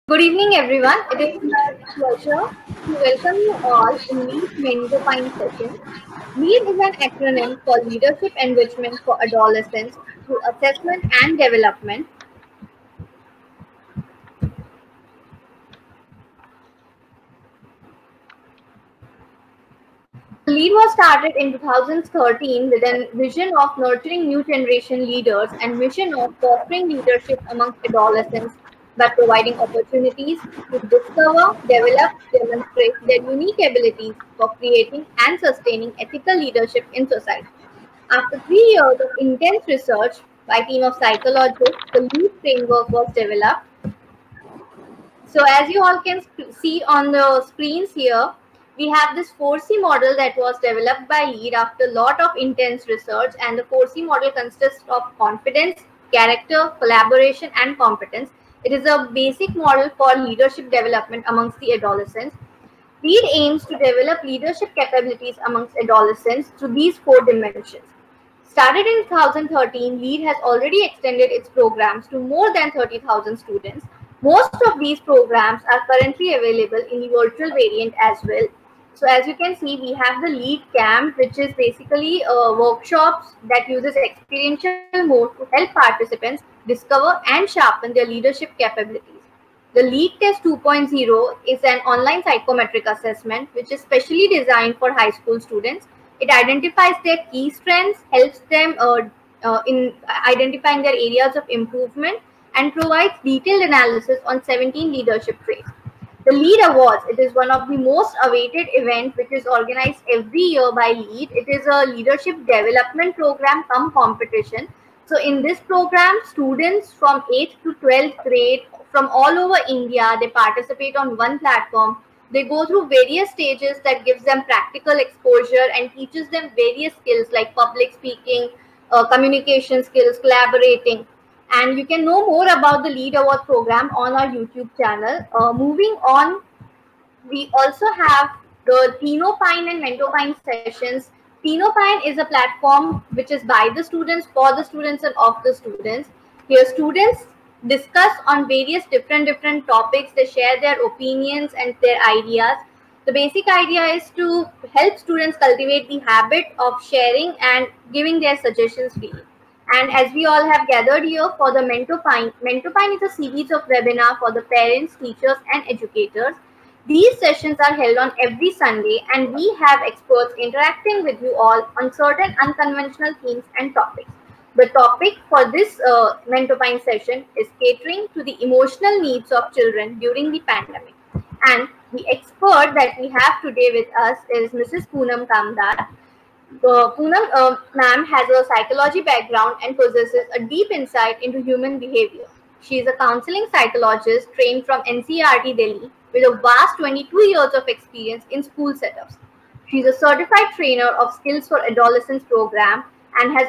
Good evening, everyone. It is my pleasure to welcome you all in LEAD Mentorpine session. LEAD is an acronym for Leadership Enrichment for Adolescents through Assessment and Development. LEAD was started in 2013 with a vision of nurturing new generation leaders and mission of fostering leadership amongst adolescents by providing opportunities to discover, develop, demonstrate their unique abilities for creating and sustaining ethical leadership in society. After 3 years of intense research by a team of psychologists, the LEAD framework was developed. So as you all can see on the screens here, we have this 4C model that was developed by LEAD after a lot of intense research, and the 4C model consists of confidence, character, collaboration, and competence. It is a basic model for leadership development amongst the adolescents. LEAD aims to develop leadership capabilities amongst adolescents through these four dimensions. Started in 2013, LEAD has already extended its programs to more than 30,000 students. Most of these programs are currently available in the virtual variant as well. So as you can see, we have the LEAD Camp, which is basically workshops that uses experiential mode to help participants discover and sharpen their leadership capabilities. The LEAD Test 2.0 is an online psychometric assessment which is specially designed for high school students. It identifies their key strengths, helps them in identifying their areas of improvement, and provides detailed analysis on 17 leadership traits. The LEAD Awards, it is one of the most awaited events which is organized every year by LEAD. It is a leadership development program come competition. So in this program, students from 8th to 12th grade from all over India, they participate on one platform. They go through various stages that gives them practical exposure and teaches them various skills like public speaking, communication skills, collaborating. And you can know more about the LEAD Award program on our YouTube channel. Moving on, we also have the Tenopine and Mentopine sessions. Tenopine is a platform which is by the students, for the students, and of the students. Here, students discuss on various different topics. They share their opinions and their ideas. The basic idea is to help students cultivate the habit of sharing and giving their suggestions freely. And as we all have gathered here for the Mentopine, Mentopine is a series of webinars for the parents, teachers, and educators. These sessions are held on every Sunday, and we have experts interacting with you all on certain unconventional themes and topics. The topic for this Mentopine session is catering to the emotional needs of children during the pandemic. And the expert that we have today with us is Mrs. Poonam Kamdar. Poonam ma'am has a psychology background and possesses a deep insight into human behavior. She is a counseling psychologist trained from NCERT Delhi with a vast 22 years of experience in school setups. She is a certified trainer of Skills for Adolescents program and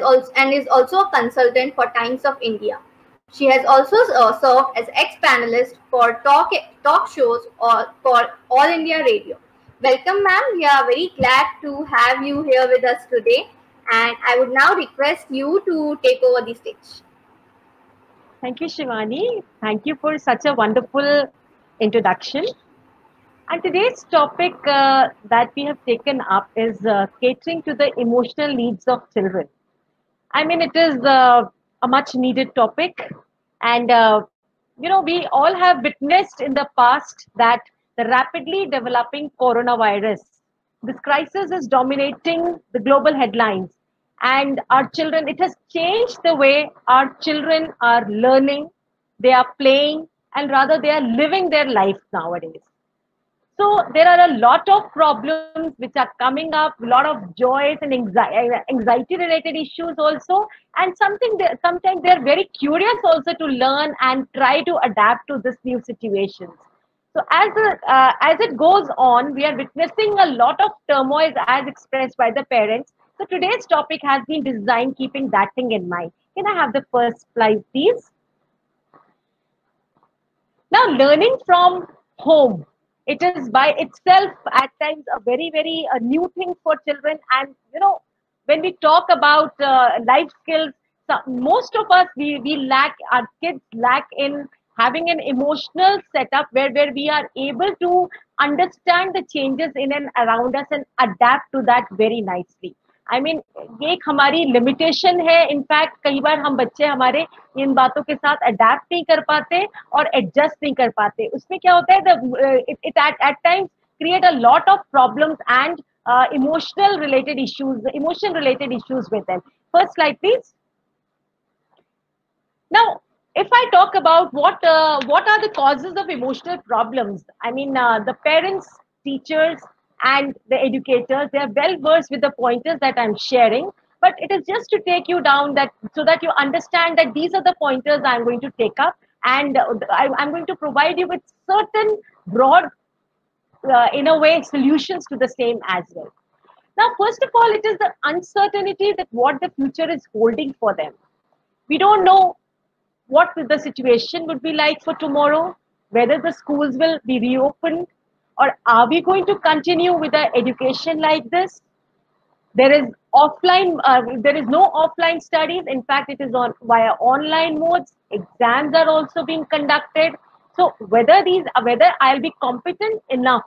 is also a consultant for Times of India. She has also served as ex-panelist for talk shows or for All India Radio. Welcome, ma'am. We are very glad to have you here with us today. And I would now request you to take over the stage. Thank you, Shivani. Thank you for such a wonderful introduction. And today's topic that we have taken up is catering to the emotional needs of children. I mean, it is a much needed topic. And, we all have witnessed in the past that the rapidly developing coronavirus, this crisis is dominating the global headlines. And our children, it has changed the way our children are learning, they are playing, and rather they are living their life nowadays. So there are a lot of problems which are coming up, a lot of joys and anxiety related issues also, and sometimes they're very curious also to learn and try to adapt to this new situations. So as it goes on, we are witnessing a lot of turmoil as expressed by the parents. So today's topic has been designed keeping that thing in mind. Can I have the first slide, please? Now, learning from home, it is by itself at times a very new thing for children. And when we talk about life skills, so most of us we lack, our kids lack in having an emotional setup where we are able to understand the changes in and around us and adapt to that very nicely. I mean, ये एक हमारी limitation है. In fact, कई बार हम बच्चे हमारे इन बातों के साथ adapt नहीं कर पाते और adjust नहीं कर पाते. उसमें क्या होता है? It at times create a lot of problems and emotional related issues, emotion related issues with them. First slide, please. Now, if I talk about what are the causes of emotional problems, I mean, the parents, teachers, and the educators, they are well versed with the pointers that I'm sharing. But it is just to take you down that so that you understand that these are the pointers I'm going to take up, and I'm going to provide you with certain broad, in a way, solutions to the same as well. Now, first of all, it is the uncertainty that what the future is holding for them. We don't know what the situation would be like for tomorrow, whether the schools will be reopened, or are we going to continue with the education like this? There is there is no offline studies. In fact, it is on via online modes. Exams are also being conducted. So whether I'll be competent enough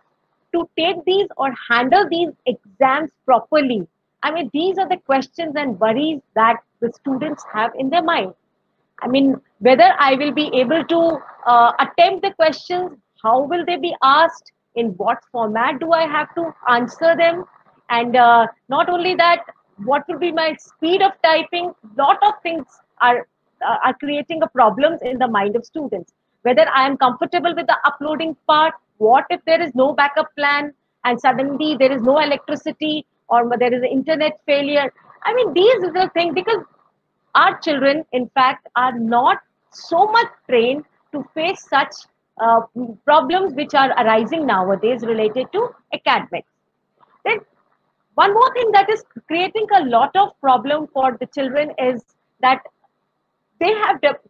to take these or handle these exams properly, I mean, these are the questions and worries that the students have in their mind. I mean, whether I will be able to attempt the questions, how will they be asked, in what format do I have to answer them, and not only that, what will be my speed of typing. Lot of things are creating a problems in the mind of students. Whether I am comfortable with the uploading part, what if there is no backup plan and suddenly there is no electricity or there is an internet failure. I mean, these are the things, because our children, in fact, are not so much trained to face such problems which are arising nowadays related to academics. Then one more thing that is creating a lot of problem for the children is that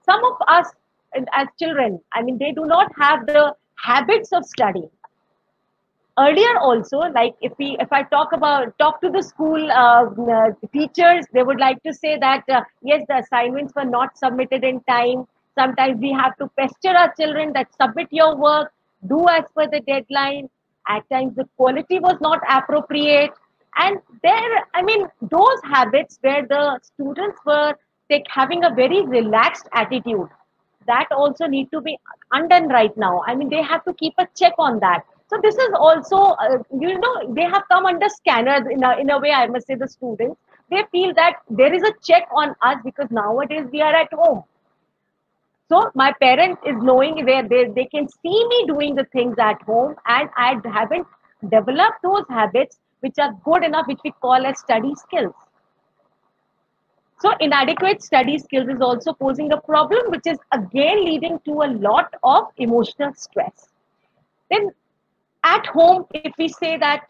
some of us as children, I mean, they do not have the habits of studying. Earlier also, like if I talk to the school teachers, they would like to say that yes, the assignments were not submitted in time. Sometimes we have to pester our children that submit your work, do as per the deadline. At times the quality was not appropriate, and there, I mean, those habits where the students were having a very relaxed attitude, that also need to be undone right now. I mean, they have to keep a check on that. So this is also, they have come under scanners in a way, I must say, the students. They feel that there is a check on us because nowadays we are at home. So my parent is knowing where they can see me doing the things at home, and I haven't developed those habits which are good enough, which we call as study skills. So inadequate study skills is also posing a problem, which is again leading to a lot of emotional stress. Then at home, if we say that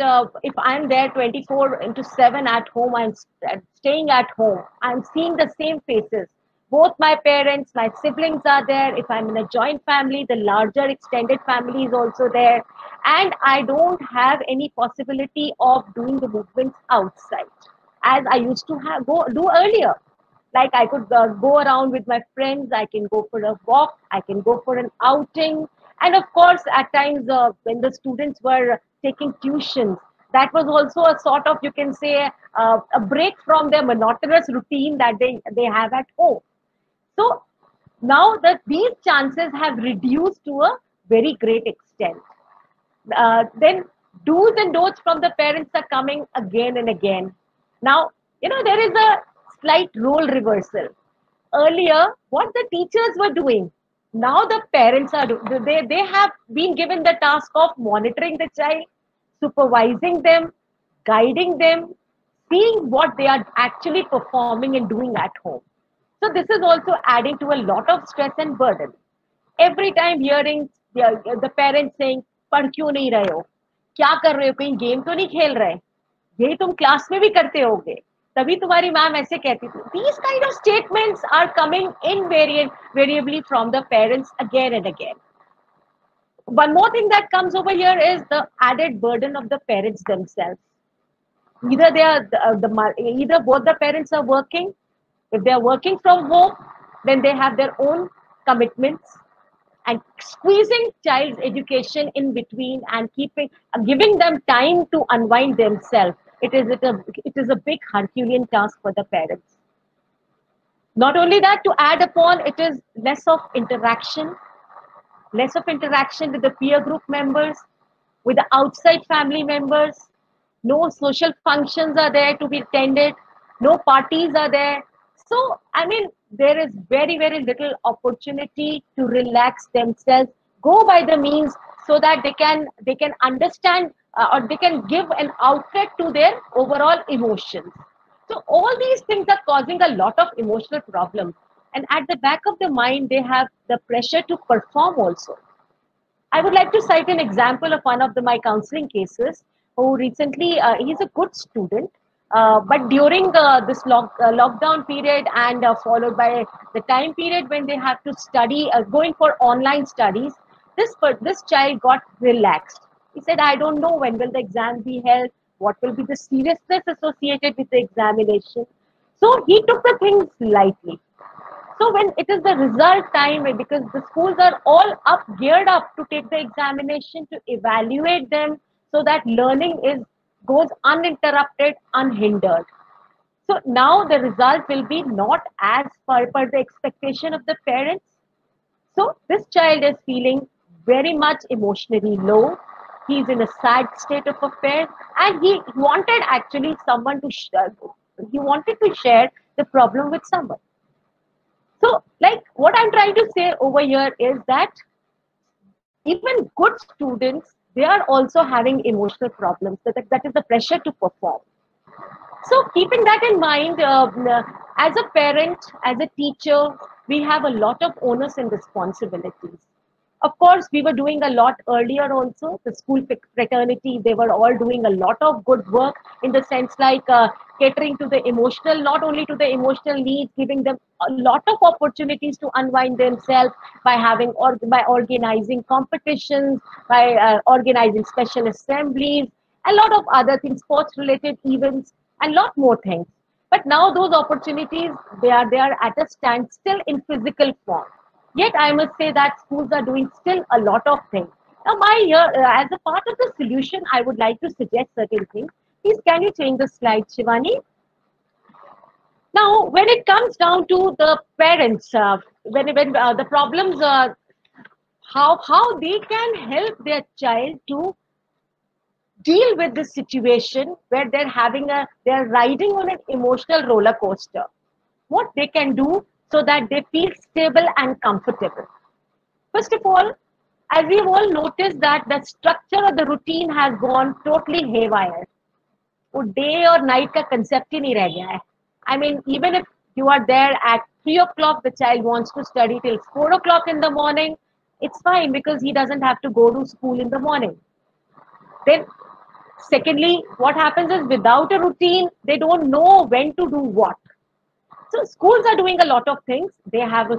if I'm there 24/7 at home, I'm staying at home, I'm seeing the same faces. Both my parents, my siblings are there. If I'm in a joint family, the larger extended family is also there. And I don't have any possibility of doing the movements outside as I used to do earlier. Like I could go around with my friends, I can go for a walk, I can go for an outing. And of course, at times when the students were taking tuitions, that was also a sort of, you can say, a break from their monotonous routine that they have at home. So now that these chances have reduced to a very great extent. Then do's and don'ts from the parents are coming again and again. Now, there is a slight role reversal. Earlier, what the teachers were doing, now the parents are they have been given the task of monitoring the child, supervising them, guiding them, seeing what they are actually performing and doing at home. So this is also adding to a lot of stress and burden. Every time hearing the parents saying, पढ़ क्यों नहीं रहे हो, क्या कर रहे हो, कहीं गेम तो नहीं खेल रहे, यही तुम क्लास में भी करते होगे, तभी तुम्हारी मैम ऐसे कहती थी. These kind of statements are coming invariably from the parents again and again. One more thing that comes over here is the added burden of the parents themselves. Either either both the parents are working. If they are working from home, then they have their own commitments. and squeezing child's education in between and giving them time to unwind themselves. It is a big Herculean task for the parents. Not only that, to add upon, it is less of interaction with the peer group members, with the outside family members. No social functions are there to be attended. No parties are there. So, I mean, there is very, very little opportunity to relax themselves, go by the means so that they can understand or they can give an outlet to their overall emotions. So all these things are causing a lot of emotional problems. And at the back of the mind, they have the pressure to perform also. I would like to cite an example of one of my counseling cases who recently, he's a good student, but during this lockdown period and followed by the time period when they have to study, going for online studies, this child got relaxed. He said, I don't know when will the exam be held, what will be the seriousness associated with the examination. So he took the things lightly. So when it is the result time, because the schools are all geared up to take the examination, to evaluate them, so that learning goes uninterrupted, unhindered. So now the result will be not as per the expectation of the parents. So this child is feeling very much emotionally low. He's in a sad state of affairs, and he wanted actually someone to share. He wanted to share the problem with someone. So, like what I'm trying to say over here is that even good students, they are also having emotional problems. That is the pressure to perform. So, keeping that in mind, as a parent, as a teacher, we have a lot of onus and responsibilities. Of course, we were doing a lot earlier also. The school fraternity, they were all doing a lot of good work in the sense like catering to the emotional, not only to the emotional needs, giving them a lot of opportunities to unwind themselves by by organizing competitions, by organizing special assemblies, a lot of other things, sports related events, and lot more things. But now those opportunities, they are at a standstill in physical form. Yet I must say that schools are doing still a lot of things. Now, as a part of the solution, I would like to suggest certain things. Please, can you change the slide, Shivani? Now, when it comes down to the parents, when the problems, how they can help their child to deal with this situation where they're riding on an emotional roller coaster. What they can do so that they feel stable and comfortable. First of all, as we've all noticed that the structure of the routine has gone totally haywire. वो day और night का concept ही नहीं रह गया है. I mean, even if you are there at 3 o'clock, the child wants to study till 4 o'clock in the morning, it's fine because he doesn't have to go to school in the morning. Then, secondly, what happens is without a routine, they don't know when to do what. So schools are doing a lot of things. They have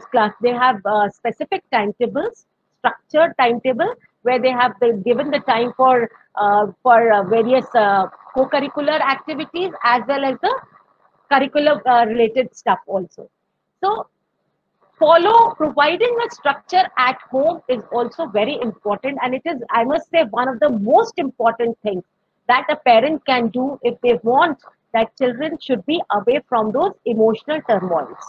specific timetables, structured timetable where they have given the time for various co-curricular activities as well as the curricular related stuff also. So providing a structure at home is also very important, and it is, I must say, one of the most important things that a parent can do if they want that children should be away from those emotional turmoils.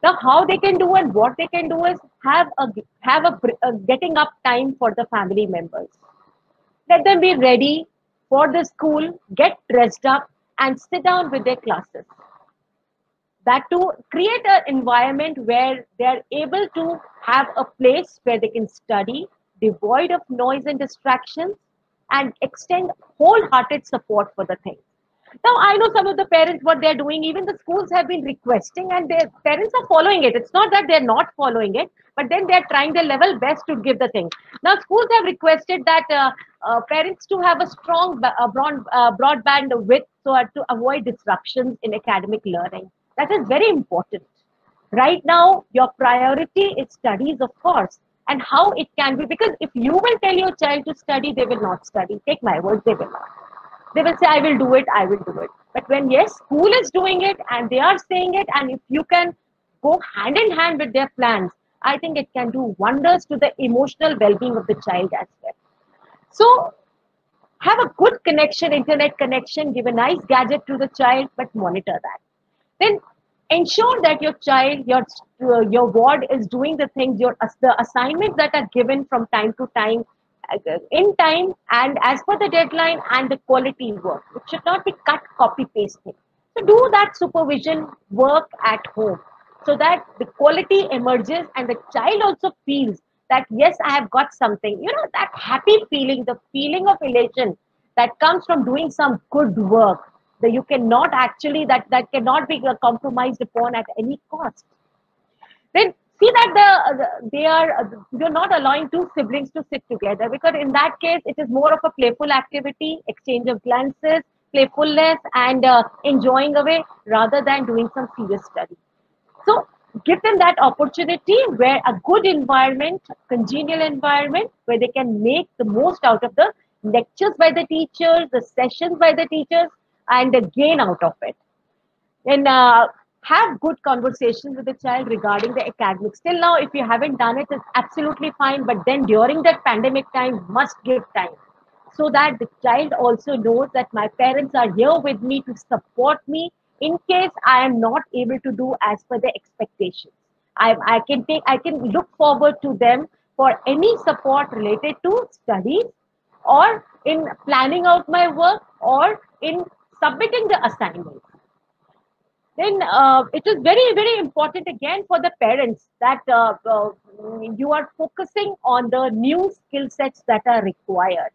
Now, how they can do and what they can do is have a getting up time for the family members. Let them be ready for the school, get dressed up, and sit down with their classes. That to create an environment where they are able to have a place where they can study, devoid of noise and distractions, and extend wholehearted support for the thing. Now, I know some of the parents, what they're doing, even the schools have been requesting and their parents are following it. It's not that they're not following it, but then they're trying their level best to give the thing. Now, schools have requested that parents to have a strong broadband width so as to avoid disruptions in academic learning. That is very important. Right now, your priority is studies, of course, and how it can be, because if you will tell your child to study, they will not study. Take my word, they will not. They will say, I will do it, I will do it. But when, yes, school is doing it and they are saying it, and if you can go hand in hand with their plans, I think it can do wonders to the emotional well-being of the child as well. So have a good connection, internet connection, give a nice gadget to the child, but monitor that. Then ensure that your child, your ward is doing the things, the assignments that are given from time to time, in time and as per the deadline, and the quality work. It should not be cut, copy, pasting. So do that supervision work at home so that the quality emerges and the child also feels that yes, I have got something. You know, that happy feeling, the feeling of elation that comes from doing some good work, that you cannot actually, that cannot be compromised upon at any cost. Then see that you're not allowing two siblings to sit together, because in that case it is more of a playful activity, exchange of glances, playfulness, and enjoying away rather than doing some serious study. So give them that opportunity where a good environment, congenial environment, where they can make the most out of the lectures by the teachers, the sessions by the teachers, and gain out of it. Then have good conversations with the child regarding the academics. Till now, if you haven't done it, it's absolutely fine. But then during that pandemic time, must give time so that the child also knows that my parents are here with me to support me in case I am not able to do as per the expectations. I can look forward to them for any support related to studies, or in planning out my work, or in submitting the assignment. Then it is very, very important again for the parents that you are focusing on the new skill sets that are required.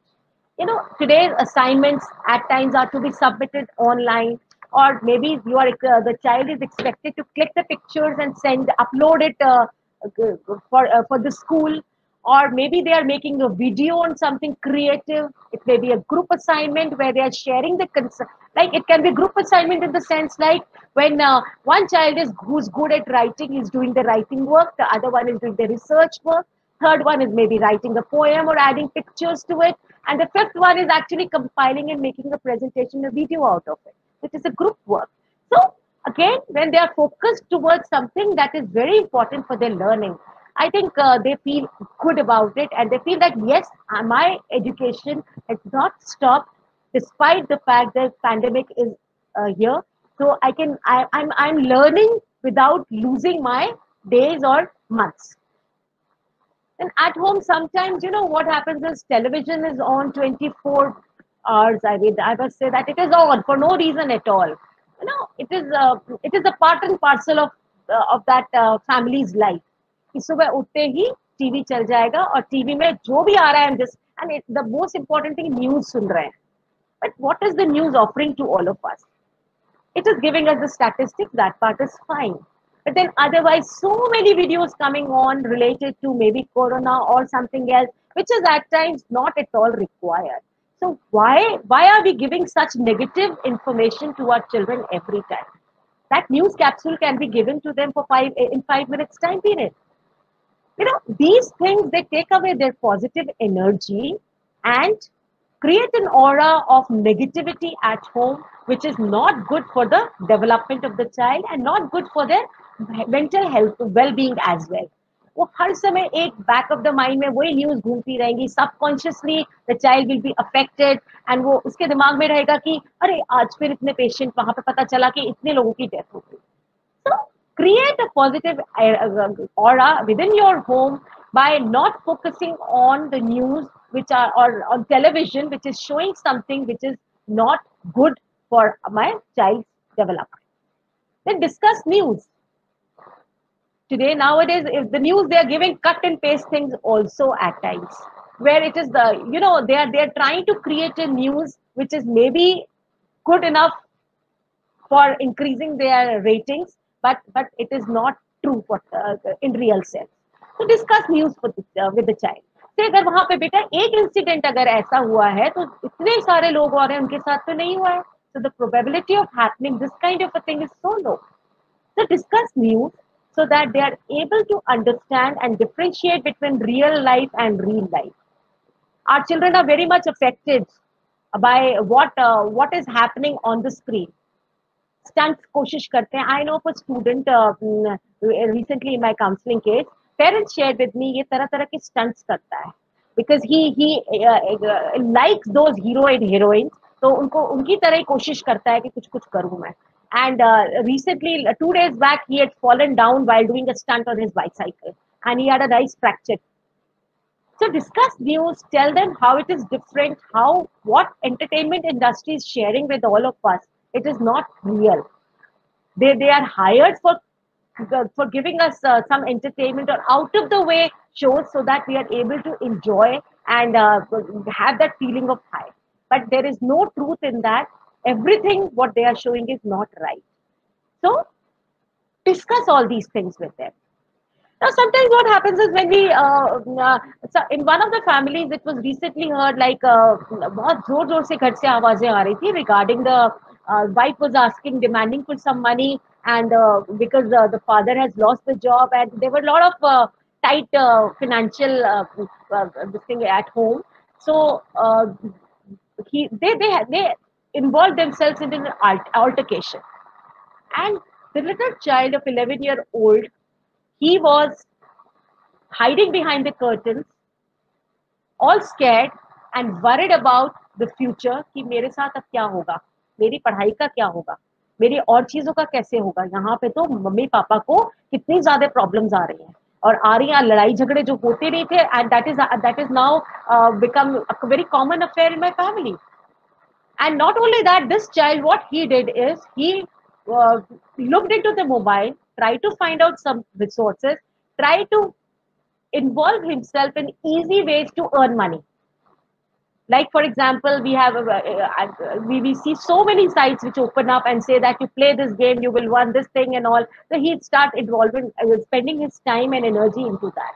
You know, today's assignments at times are to be submitted online, or maybe the child is expected to click the pictures and upload it for the school, or maybe they are making a video on something creative. It may be a group assignment where they are sharing the like it can be group assignment in the sense like when one child is who's good at writing is doing the writing work, the other one is doing the research work, third one is maybe writing a poem or adding pictures to it, and the fifth one is actually compiling and making a presentation, a video out of it, which is a group work. So again, when they are focused towards something that is very important for their learning, I think they feel good about it, and they feel that yes, my education has not stopped despite the fact that pandemic is here. So I'm learning without losing my days or months. And at home, sometimes, you know, what happens is television is on 24 hours. I must say that it is on for no reason at all. You know, it is a part and parcel of that family's life. कि सुबह उठते ही TV चल जाएगा और TV में जो भी आ रहा है just and the most important thing news सुन रहे हैं. But what is the news offering to all of us? It is giving us the statistics, that part is fine. But then otherwise, so many videos coming on related to maybe corona or something else, which is at times not at all required. So why are we giving such negative information to our children every time? That news capsule can be given to them for 5 minutes time period. You know, these things, they take away their positive energy and create an aura of negativity at home, which is not good for the development of the child and not good for their mental health, well-being as well. वो हर समय एक back of the mind में वही news घूमती रहेंगी, subconsciously the child will be affected, and वो उसके दिमाग में रहेगा कि अरे आज फिर इतने पेशेंट, वहां पे पता चला कि इतने लोगों की डेथ हो गई. So create a positive aura within your home by not focusing on the news which are or on television which is showing something which is not good for my child's development. Then discuss news. Today, nowadays, if the news they are giving cut and paste things also at times, where it is they are trying to create a news which is maybe good enough for increasing their ratings, but it is not true for in real sense. So discuss news with the child. से अगर वहां पे बेटा एक incident अगर ऐसा हुआ है तो इतने सारे लोग और हैं उनके साथ तो नहीं हुआ है. So the probability of happening this kind of a thing is so low. So discuss news so that they are able to understand and differentiate between real life and real life. Our children are very much affected by what is happening on the screen. Stunts कोशिश करते हैं. I know of a student recently in my counseling case. parents shared with me, ये तरह तरह के stunts करता है, because he likes those hero and heroines, तो उनको उनकी तरह ही कोशिश करता है कि कुछ कुछ करूँ मैं. And recently, 2 days back, he had fallen down while doing a stunt on his bicycle, and he had a nice fracture. So discuss news, tell them how it is different, how what entertainment industry is sharing with all of us. It is not real. They are hired for giving us some entertainment or out of the way shows so that we are able to enjoy and have that feeling of high. But there is no truth in that. Everything what they are showing is not right. So discuss all these things with them. Now, sometimes what happens is when we, so in one of the families, it was recently heard like बहुत जोर जोर से घर से आवाजें आ रही थी regarding the wife was asking, demanding for some money, and because the father has lost the job, and there were a lot of tight financial this thing at home. So they involved themselves in an altercation, and the little child of 11-year-old, he was hiding behind the curtains, all scared and worried about the future कि मेरे साथ अब क्या होगा, मेरी पढ़ाई का क्या होगा, मेरी और चीजों का कैसे होगा. यहाँ पे तो मम्मी पापा को कितनी ज्यादा प्रॉब्लम्स आ रही हैं और आ रही हैं, लड़ाई झगड़े जो होते नहीं थे, and that is now become a very common affair in my family. And not only that, this child, what he did is he looked into the mobile, tried to find out some resources, tried to involve himself in easy ways to earn money. Like for example, we see so many sites which open up and say that you play this game, you will win this thing and all. So he'd start involving, spending his time and energy into that.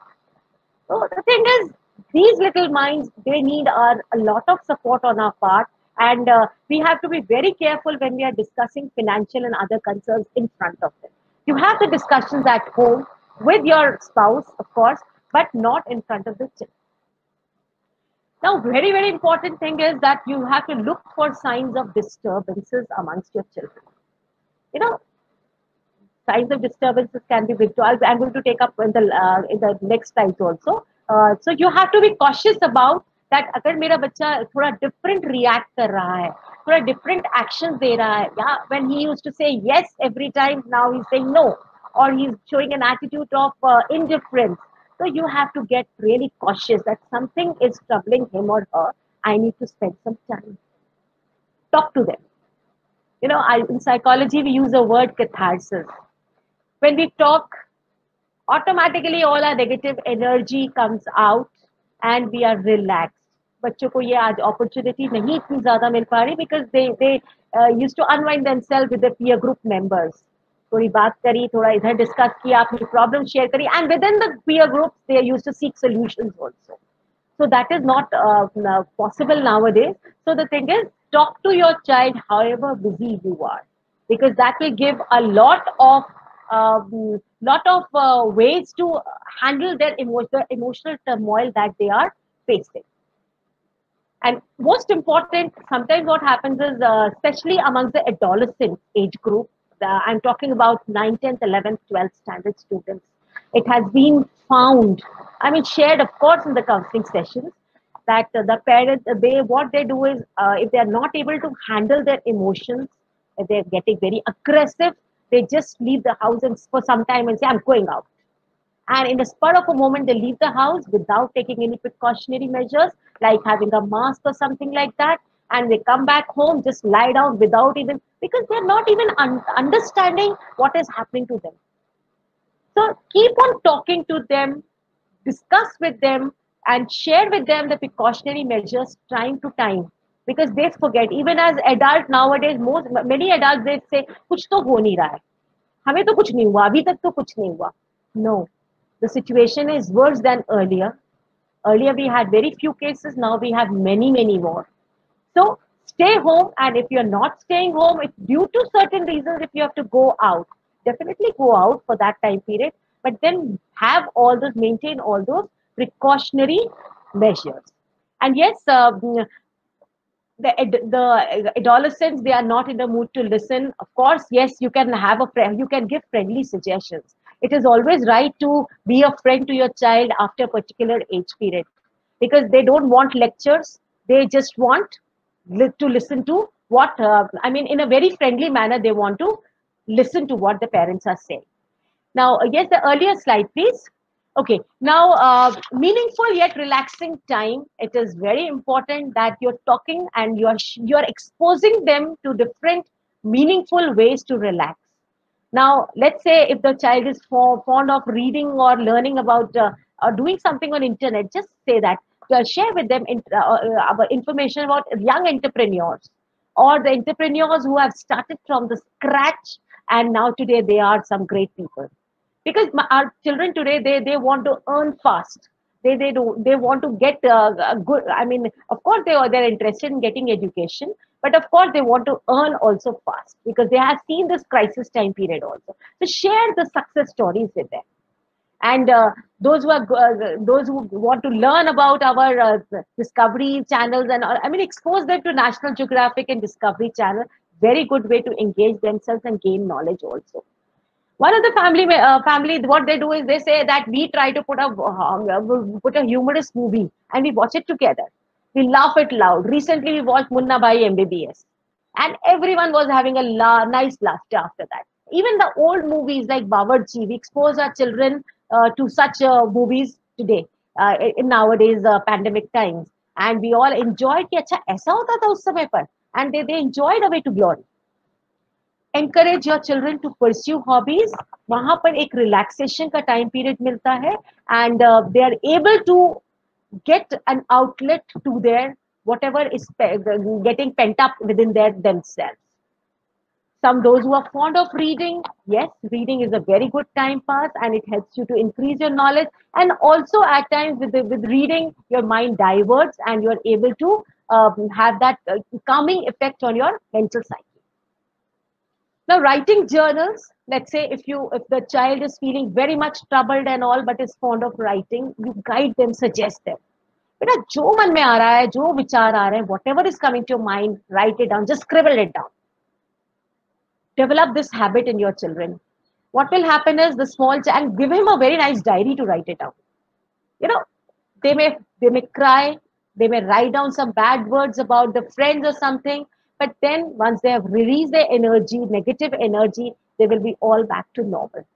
So the thing is, these little minds, they need a lot of support on our part, and we have to be very careful when we are discussing financial and other concerns in front of them. You have the discussions at home with your spouse, of course, but not in front of the children. Now, very, very important thing is that you have to look for signs of disturbances amongst your children. You know, signs of disturbances can be visual. I'm going to take up in the next slide also. So you have to be cautious about that. अगर मेरा बच्चा थोड़ा different react कर रहा है, थोड़ा different actions दे रहा है, yeah, when he used to say yes every time, now he's saying no, or he's showing an attitude of indifference. So you have to get really cautious that something is troubling him or her. I need to spend some time. Talk to them. You know, in psychology, we use the word catharsis. When we talk, automatically all our negative energy comes out and we are relaxed. बच्चों को ये आज opportunity नहीं इतनी ज़्यादा मिल पा रही because they used to unwind themselves with the peer group members. थोड़ी बात करी, थोड़ा इधर डिस्कस किया, अपनी प्रॉब्लम शेयर करी, and within the peer groups they used to seek solutions also. So that is not possible nowadays. So the thing is, talk to your child however busy you are, because that will give a lot of ways to handle their emotional turmoil that they are facing. And most important, sometimes what happens is, especially amongst the adolescent age group, I'm talking about 9th, 10th, 11th, 12th standard students. It has been found, I mean, shared, of course, in the counseling sessions, that the parents, what they do is, if they are not able to handle their emotions, if they're getting very aggressive, they just leave the house and for some time and say, I'm going out. And in the spur of a moment, they leave the house without taking any precautionary measures, like having a mask or something like that. And they come back home, just lie down without even, because they're not even understanding what is happening to them. So keep on talking to them, discuss with them, and share with them the precautionary measures time to time. Because they forget, even as adults nowadays, many adults, they say, कुछ तो हो नहीं रहा है, हमें तो कुछ नहीं हुआ, अभी तक तो कुछ नहीं हुआ. No, the situation is worse than earlier. Earlier we had very few cases, now we have many, many more. So stay home, and if you're not staying home, if due to certain reasons, if you have to go out, definitely go out for that time period, but then maintain all those precautionary measures. And yes, the adolescents, they are not in the mood to listen. Of course, yes, you can give friendly suggestions. It is always right to be a friend to your child after a particular age period, because they don't want lectures. They just want to listen to what, I mean, in a very friendly manner, they want to listen to what the parents are saying. Now, yes, the earlier slide, please. Okay, now meaningful yet relaxing time. It is very important that you're talking and you're exposing them to different meaningful ways to relax. Now, let's say if the child is fond of reading or learning about or doing something on internet, just say that. Share with them our information about young entrepreneurs or the entrepreneurs who have started from the scratch, and now today they are some great people. Because our children today, they want to earn fast. They want to get a good, I mean, of course they're interested in getting education, but of course they want to earn also fast, because they have seen this crisis time period also. So share the success stories with them. And those who want to learn about our discovery channels, and I mean, expose them to National Geographic and Discovery Channel. Very good way to engage themselves and gain knowledge also. One of the family, what they do is they say that we try to put a humorous movie and we watch it together. We laugh it loud. Recently, we watched Munna Bhai MBBS, and everyone was having a nice laughter after that. Even the old movies like Bawarchi, we expose our children to such movies today in nowadays pandemic times, and we all enjoyed कि अच्छा ऐसा होता था उस समय पर, and they enjoyed A Way to Glory. Encourage your children to pursue hobbies. वहां पर एक relaxation का time period मिलता है, and they are able to get an outlet to their whatever is getting pent up within themselves. Those who are fond of reading, yes, reading is a very good time pass, and it helps you to increase your knowledge. And also at times with reading, your mind diverts and you're able to have that calming effect on your mental psyche. Now, writing journals, let's say if the child is feeling very much troubled and all, but is fond of writing, you guide them, suggest them. बेटा जो मन में आ रहा है, जो विचार आ रहे हैं, whatever is coming to your mind, write it down, just scribble it down. Develop this habit in your children. What will happen is the small child, and give him a very nice diary to write it down. You know, they may cry, they may write down some bad words about the friends or something, but then once they have released their energy, negative energy, they will be all back to normal.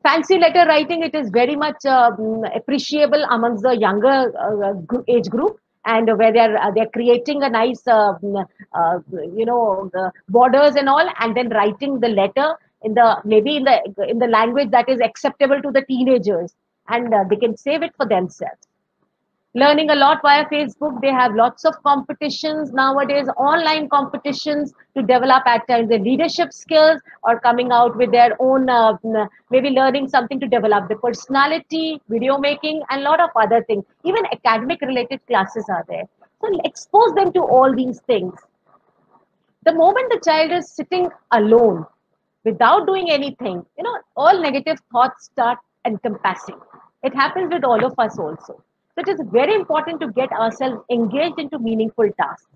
Fancy letter writing, it is very much appreciable amongst the younger age group, and where they're creating a nice borders and all, and then writing the letter in the language that is acceptable to the teenagers, and they can save it for themselves. Learning a lot via Facebook. They have lots of competitions nowadays, online competitions, to develop at times their leadership skills, or coming out with their own, maybe learning something to develop the personality, video making, and a lot of other things. Even academic related classes are there. So expose them to all these things. The moment the child is sitting alone, without doing anything, all negative thoughts start encompassing. It happens with all of us also. So it is very important to get ourselves engaged into meaningful tasks.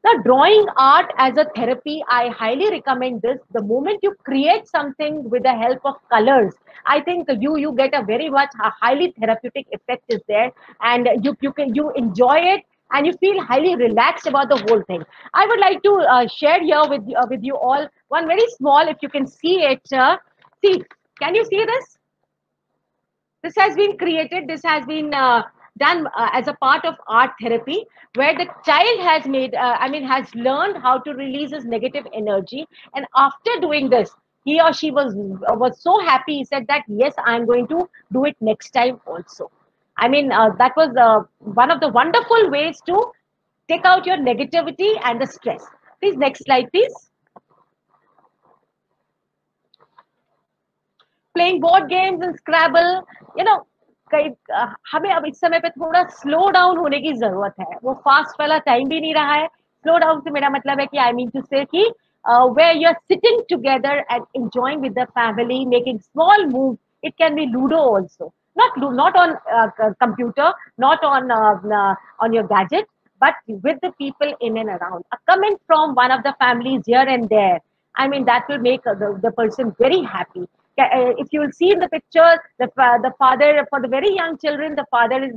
Now, drawing art as a therapy, I highly recommend this. The moment you create something with the help of colors, I think you get a very much a highly therapeutic effect is there, and you enjoy it, and you feel highly relaxed about the whole thing. I would like to share here with you all one very small, if you can see it. See, can you see this? This has been created. This has been done as a part of art therapy, where the child has learned how to release his negative energy, and after doing this, he or she was so happy. He said that yes, I'm going to do it next time also. I mean, that was one of the wonderful ways to take out your negativity and the stress. Please, next slide, please. Playing board games and Scrabble, हमें अब इस समय पे थोड़ा slow down होने की जरूरत है. वो फास्ट वाला टाइम भी नहीं रहा है. स्लो डाउन से मेरा मतलब है कि आई मीन टू से कि where you're sitting together and enjoying with the family, making small moves. It can be Ludo also, not on computer, not on your gadget, but with the people in and around. A comment from one of the families here and there, I mean, that will make the person very happy. If you will see in the picture, the father, for the very young children, the father is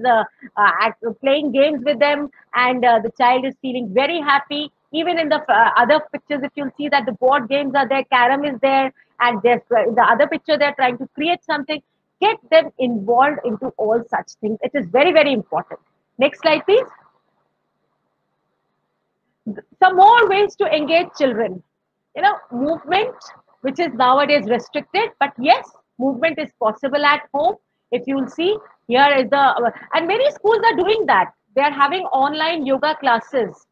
playing games with them, and the child is feeling very happy. Even in the other pictures, if you'll see that the board games are there, carom is there, and there's the other picture they're trying to create something. Get them involved into all such things. It is very, very important. Next slide, please. Some more ways to engage children. Movement, which is nowadays restricted, but yes, movement is possible at home. If you'll see, here is and many schools are doing that. They are having online yoga classes.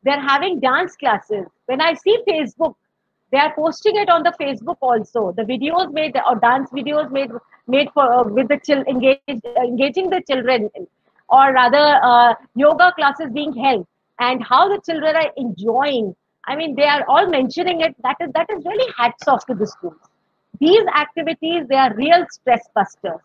They're having dance classes. When I see Facebook, they are posting it on the Facebook also. The videos made, or dance videos made for with the engaging the children, or rather yoga classes being held, and how the children are enjoying. I mean, they are all mentioning it. That is really hats off to the schools. These activities, they are real stress busters.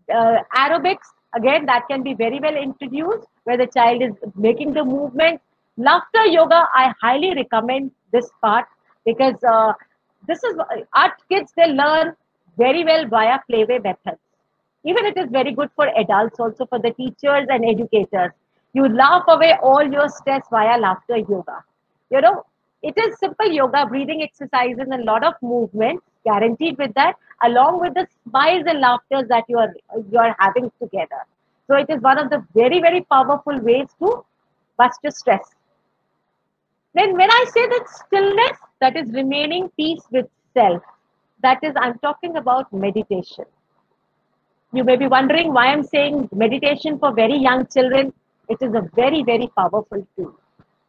Aerobics, again, that can be very well introduced, where the child is making the movement. Laughter yoga, I highly recommend this part, because this is our kids, they learn very well via playway methods. Even it is very good for adults also, for the teachers and educators. You laugh away all your stress via laughter yoga. It is simple yoga, breathing exercises, and a lot of movement guaranteed with that, along with the smiles and laughters that you are having together. So it is one of the very, very powerful ways to bust your stress. Then when I say that stillness, that is remaining peace with self, that is, I'm talking about meditation. You may be wondering why I'm saying meditation for very young children. It is a very, very powerful tool.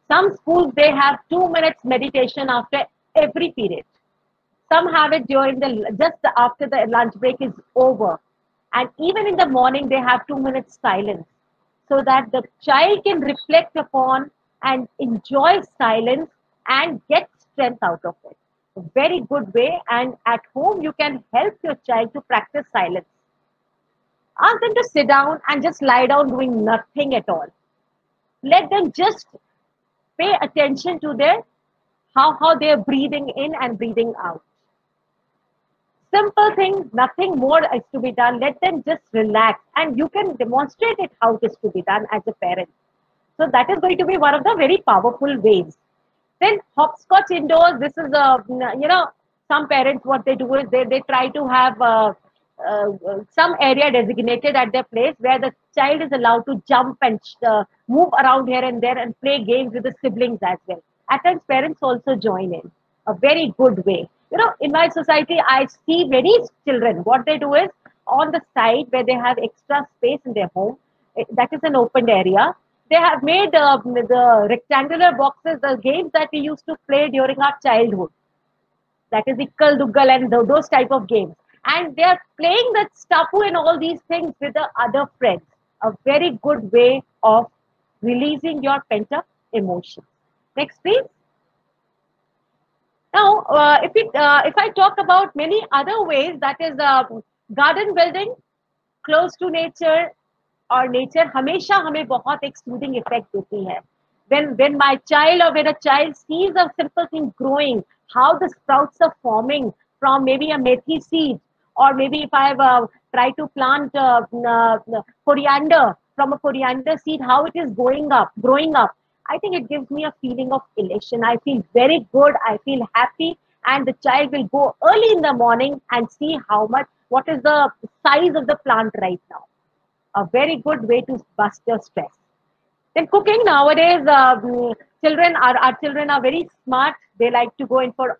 Some schools, they have 2 minutes meditation after every period. Some have it during just after the lunch break is over. And even in the morning, they have 2 minutes silence, so that the child can reflect upon and enjoy silence and get strength out of it. A very good way. And at home, you can help your child to practice silence. Ask them to sit down and just lie down doing nothing at all. Let them just pay attention to how they're breathing in and breathing out. Simple thing, nothing more is to be done. Let them just relax, and you can demonstrate it how it is to be done as a parent. So that is going to be one of the very powerful ways. Then hopscotch indoors. This is some parents, what they do is they try to have some area designated at their place, where the child is allowed to jump and move around here and there and play games with the siblings as well. At times, parents also join in. A very good way. In my society, I see many children, what they do is, on the side where they have extra space in their home, that is an open area, they have made the rectangular boxes, the games that we used to play during our childhood. That is Ikkal Duggal and those type of games. And they are playing that Stapu and all these things with the other friends. A very good way of releasing your pent-up emotion. Next, please. Now, if I talk about many other ways, that is garden building, close to nature, और nature हमेशा हमें बहुत एक soothing effect देती है. When my child, or when a child sees a simple thing growing, how the sprouts are forming from maybe a methi seed, or maybe if I have tried to plant coriander, from a coriander seed, how it is growing up, I think it gives me a feeling of elation. I feel very good, I feel happy, and the child will go early in the morning and see what is the size of the plant right now. A very good way to bust your stress. Then cooking nowadays, our children are very smart. They like to go in for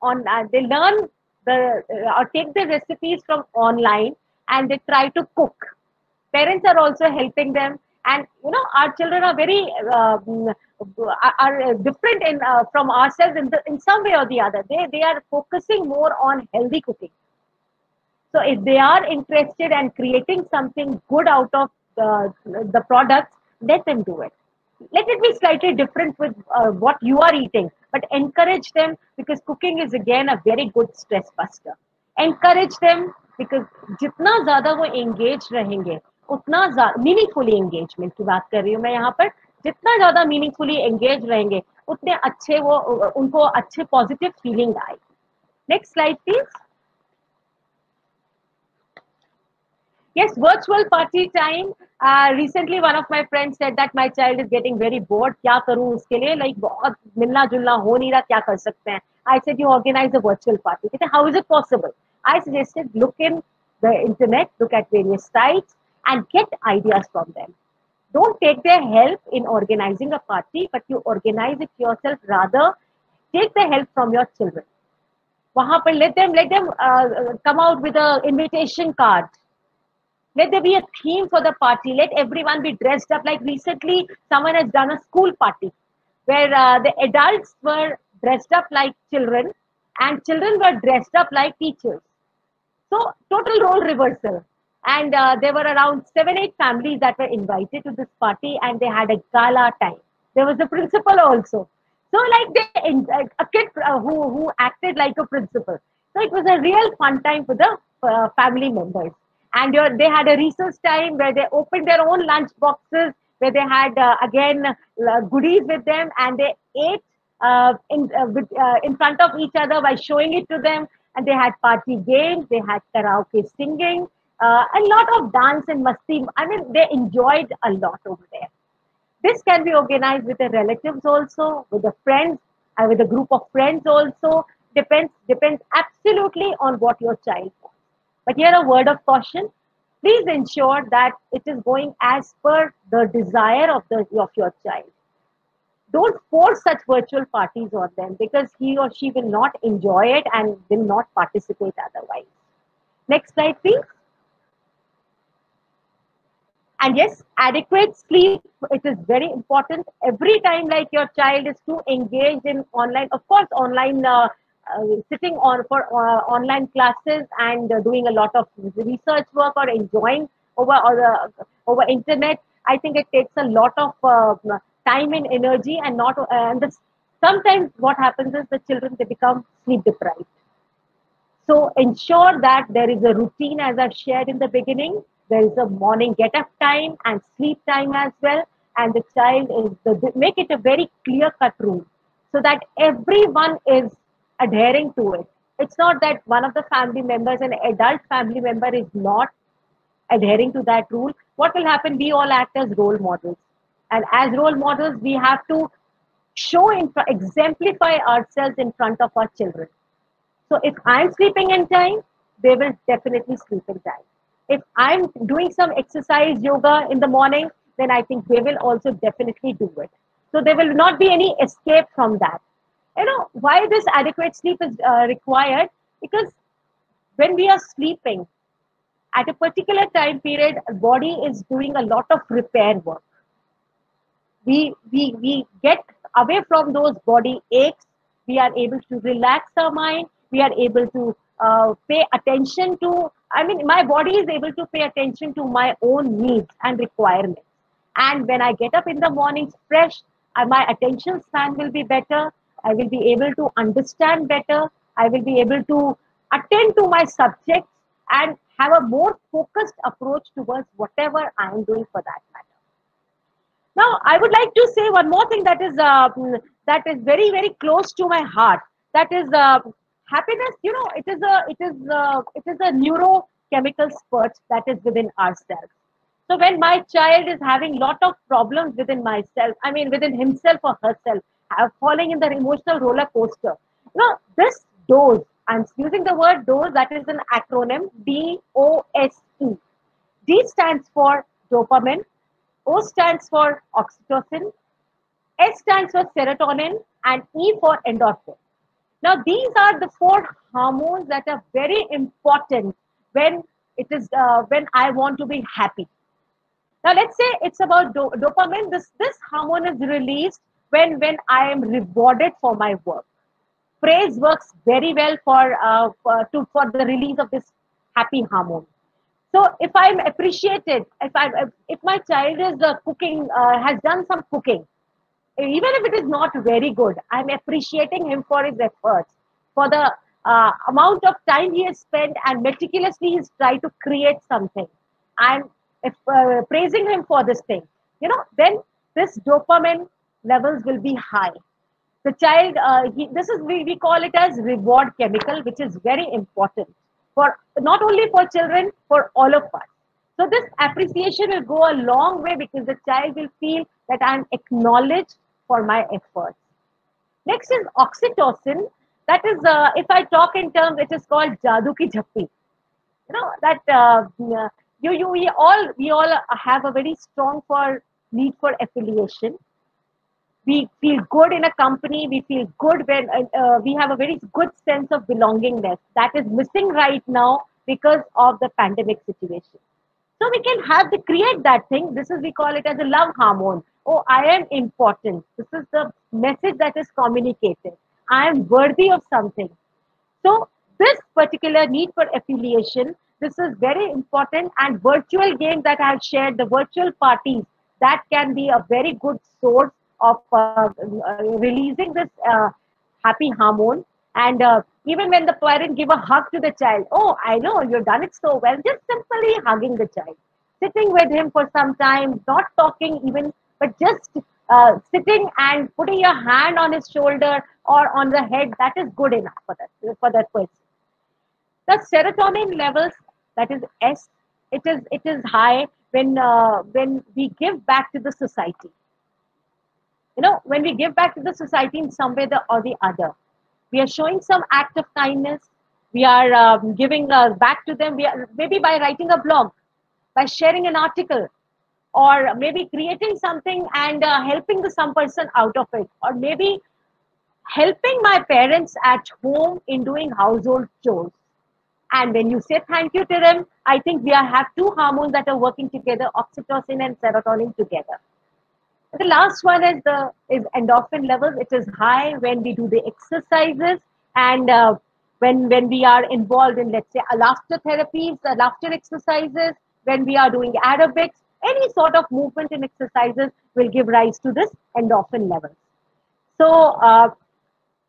they learn or take the recipes from online, and they try to cook. Parents are also helping them, and our children are very are different from ourselves in some way or the other. They are focusing more on healthy cooking. So if they are interested and creating something good out of the products, let them do it. Let it be slightly different with what you are eating, but encourage them, because cooking is again a very good stress buster. Encourage them, because जितना ज़्यादा वो engaged रहेंगे, उतना meaningfully engagement की बात कर रही हूँ मैं यहाँ पर, जितना ज़्यादा meaningfully engaged रहेंगे, उतने अच्छे उनको अच्छे positive feeling आए. Next slide, please. Yes, virtual party time. Recently, one of my friends said that my child is getting very bored. क्या करूँ उसके लिए? Like बहुत मिलना जुलना हो नहीं रहा, क्या कर सकते हैं? I said you organize a virtual party. He said, how is it possible? I suggested look in the internet, look at various sites, and get ideas from them. Don't take their help in organizing a party, but you organize it yourself. Rather, take the help from your children. वहाँ पर let them come out with a invitation card. Let there be a theme for the party. Let everyone be dressed up. Like recently, someone has done a school party where the adults were dressed up like children and children were dressed up like teachers. So, total role reversal. And there were around 7, 8 families that were invited to this party and they had a gala time. There was a principal also. So, like a kid who acted like a principal. So, it was a real fun time for the family members. And they had a recess time where they opened their own lunch boxes, where they had again goodies with them, and they ate in front of each other by showing it to them. And they had party games, they had karaoke singing, a lot of dance and masti. I mean, they enjoyed a lot over there. This can be organized with the relatives also, with the friends, with a group of friends also. Depends absolutely on what your child wants. But here a word of caution. Please ensure that it is going as per the desire of your child. Don't force such virtual parties on them because he or she will not enjoy it and will not participate otherwise. Next slide, please. And yes, adequate sleep, it is very important. Every time like your child is too engaged in online, of course, online sitting on for online classes and doing a lot of research work or enjoying over internet, I think it takes a lot of time and energy and not sometimes what happens is the children, they become sleep deprived. So ensure that there is a routine, as I've shared in the beginning. There is a morning get up time and sleep time as well. And the child make it a very clear cut rule so that everyone is adhering to it. It's not that one of the family members, an adult family member, is not adhering to that rule. What will happen? We all act as role models. And as role models, we have to exemplify ourselves in front of our children. So if I'm sleeping in time, they will definitely sleep in time. If I'm doing some exercise, yoga in the morning, then I think they will also definitely do it. So there will not be any escape from that. You know, why this adequate sleep is required? Because when we are sleeping, at a particular time period, body is doing a lot of repair work. We get away from those body aches. We are able to relax our mind. We are able to pay attention to, I mean, my body is able to pay attention to my own needs and requirements. And when I get up in the mornings fresh, my attention span will be better. I will be able to understand better. I will be able to attend to my subjects and have a more focused approach towards whatever I am doing for that matter. Now, I would like to say one more thing that is very, very close to my heart. That is happiness. You know, it is a neurochemical spurt that is within ourselves. So when my child is having lot of problems within myself, I mean within himself or herself, falling in the emotional roller coaster. You know, this dose. I'm using the word dose. That is an acronym, DOSE. D stands for dopamine. O stands for oxytocin, S stands for serotonin, and E for endorphin. Now, these are the 4 hormones that are very important when when I want to be happy. Now, let's say it's about dopamine. This hormone is released when I am rewarded for my work. Praise works very well for the release of this happy hormone. So if I'm appreciated, if my child is cooking, has done some cooking, even if it is not very good, I'm appreciating him for his efforts, for the amount of time he has spent and meticulously he's tried to create something. I'm praising him for this thing. You know, then this dopamine levels will be high. The child, we call it as reward chemical, which is very important for not only for children, for all of us. So this appreciation will go a long way because the child will feel that I'm acknowledged for my efforts. Next is oxytocin. That is, if I talk in terms, it is called jadoo ki jhappi. You know that we all have a very strong for need for affiliation. We feel good in a company. We feel good when we have a very good sense of belongingness. That is missing right now because of the pandemic situation. So we can have the create that thing. This is we call it as a love hormone. Oh, I am important. This is the message that is communicated. I am worthy of something. So this particular need for affiliation, this is very important, and virtual games that I have shared, the virtual parties, that can be a very good source of releasing this happy hormone. And even when the parent give a hug to the child, oh, I know you've done it so well, just simply hugging the child, sitting with him for some time, not talking even, but just sitting and putting your hand on his shoulder or on the head, that is good enough for that person. The serotonin levels, that is S, it is high when we give back to the society. You know, when we give back to the society in some way or the other, we are showing some act of kindness. We are giving back to them. We are maybe by writing a blog, by sharing an article, or maybe creating something and helping some person out of it, or maybe helping my parents at home in doing household chores. And when you say thank you to them, I think we have two hormones that are working together, oxytocin and serotonin together. The last one is endorphin levels. It is high when we do the exercises, and when we are involved in, let's say, laughter therapies, laughter exercises, when we are doing aerobics, any sort of movement and exercises will give rise to this endorphin levels. So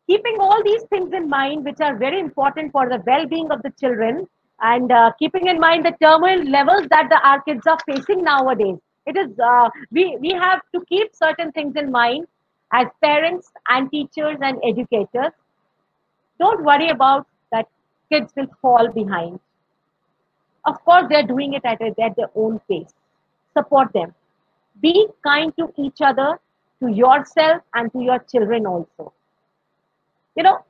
keeping all these things in mind, which are very important for the well-being of the children, and keeping in mind the turmoil levels that our kids are facing nowadays, it is we have to keep certain things in mind as parents and teachers and educators. Don't worry about that kids will fall behind. Of course, they're doing it at their own pace. Support them. Be kind to each other, to yourself, and to your children also. You know,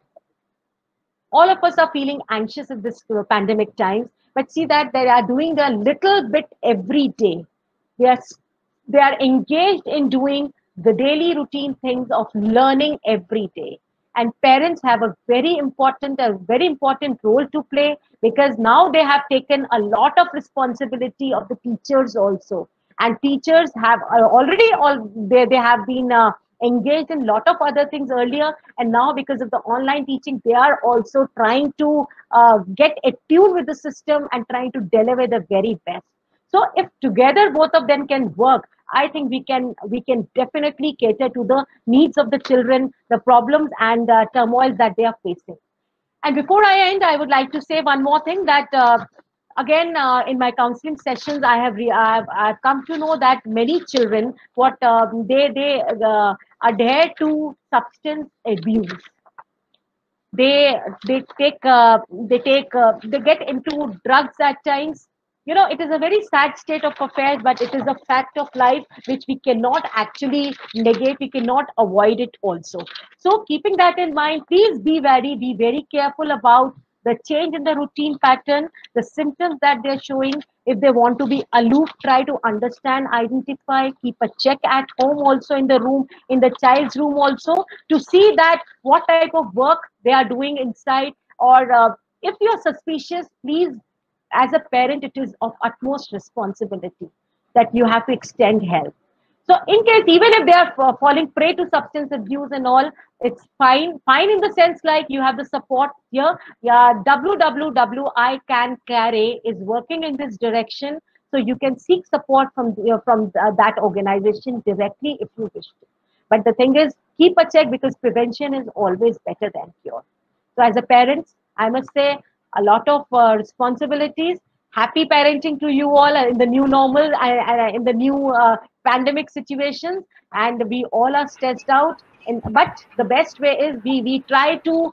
all of us are feeling anxious at this pandemic times, but see that they are doing a little bit every day. They are they are engaged in doing the daily routine things of learning every day. And parents have a very important role to play, because now they have taken a lot of responsibility of the teachers also. And teachers have already they have been engaged in a lot of other things earlier, and now because of the online teaching, they are also trying to get attuned with the system and trying to deliver the very best. So if together both of them can work, I think we can definitely cater to the needs of the children, the problems and turmoils that they are facing. And before I end, I would like to say one more thing, that again, in my counseling sessions, I've come to know that many children, what they adhere to substance abuse. They get into drugs at times. You know, it is a very sad state of affairs, but it is a fact of life which we cannot actually negate, we cannot avoid it also. So keeping that in mind, please be very careful about the change in the routine pattern, the symptoms that they're showing. If they want to be aloof, try to understand, identify, keep a check at home also, in the room, in the child's room also, to see that what type of work they are doing inside. Or if you're suspicious, please, as a parent, it is of utmost responsibility that you have to extend help. So in case, even if they are falling prey to substance abuse and all, it's fine in the sense like you have the support here. Yeah, WWW Can Care is working in this direction, so you can seek support from that organization directly if you wish to. But the thing is, keep a check, because prevention is always better than cure. So as a parent, I must say a lot of responsibilities. Happy parenting to you all in the new normal, in the new pandemic situations. And we all are stressed out. But the best way is we try to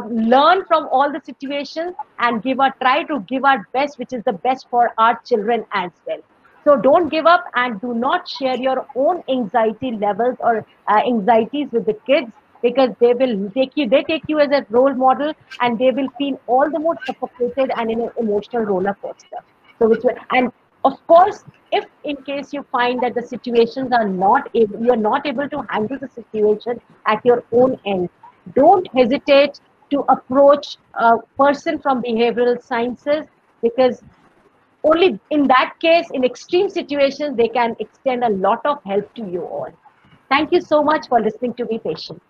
learn from all the situations and try to give our best, which is the best for our children as well. So don't give up and do not share your own anxiety levels or anxieties with the kids, because they take you as a role model, and they will feel all the more suffocated and in an emotional roller coaster. So and of course, if in case you find that the situations are not able, you're not able to handle the situation at your own end, don't hesitate to approach a person from behavioral sciences, because only in that case, in extreme situations, they can extend a lot of help to you all. Thank you so much for listening to me patiently.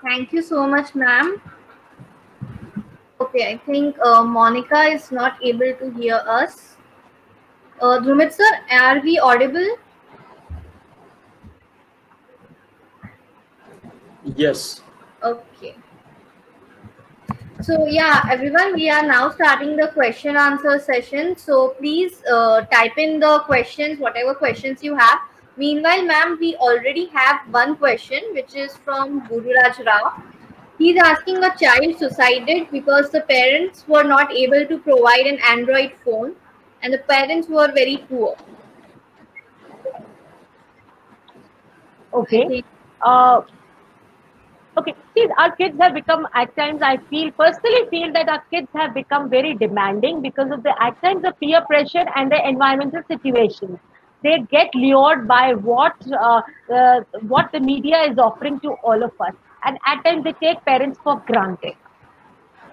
Thank you so much, ma'am. Okay, I think Monica is not able to hear us. Drumit sir, are we audible? Yes. Okay. So yeah, everyone, we are now starting the question answer session. So please type in the questions, whatever questions you have. Meanwhile, ma'am, we already have one question, which is from Guru Raj Rao. He's asking, a child suicided because the parents were not able to provide an Android phone and the parents were very poor. I Okay. think Okay. See, our kids have become, at times, I personally feel that our kids have become very demanding because of at times, the peer pressure and the environmental situations. They get lured by what the media is offering to all of us. And at times, they take parents for granted.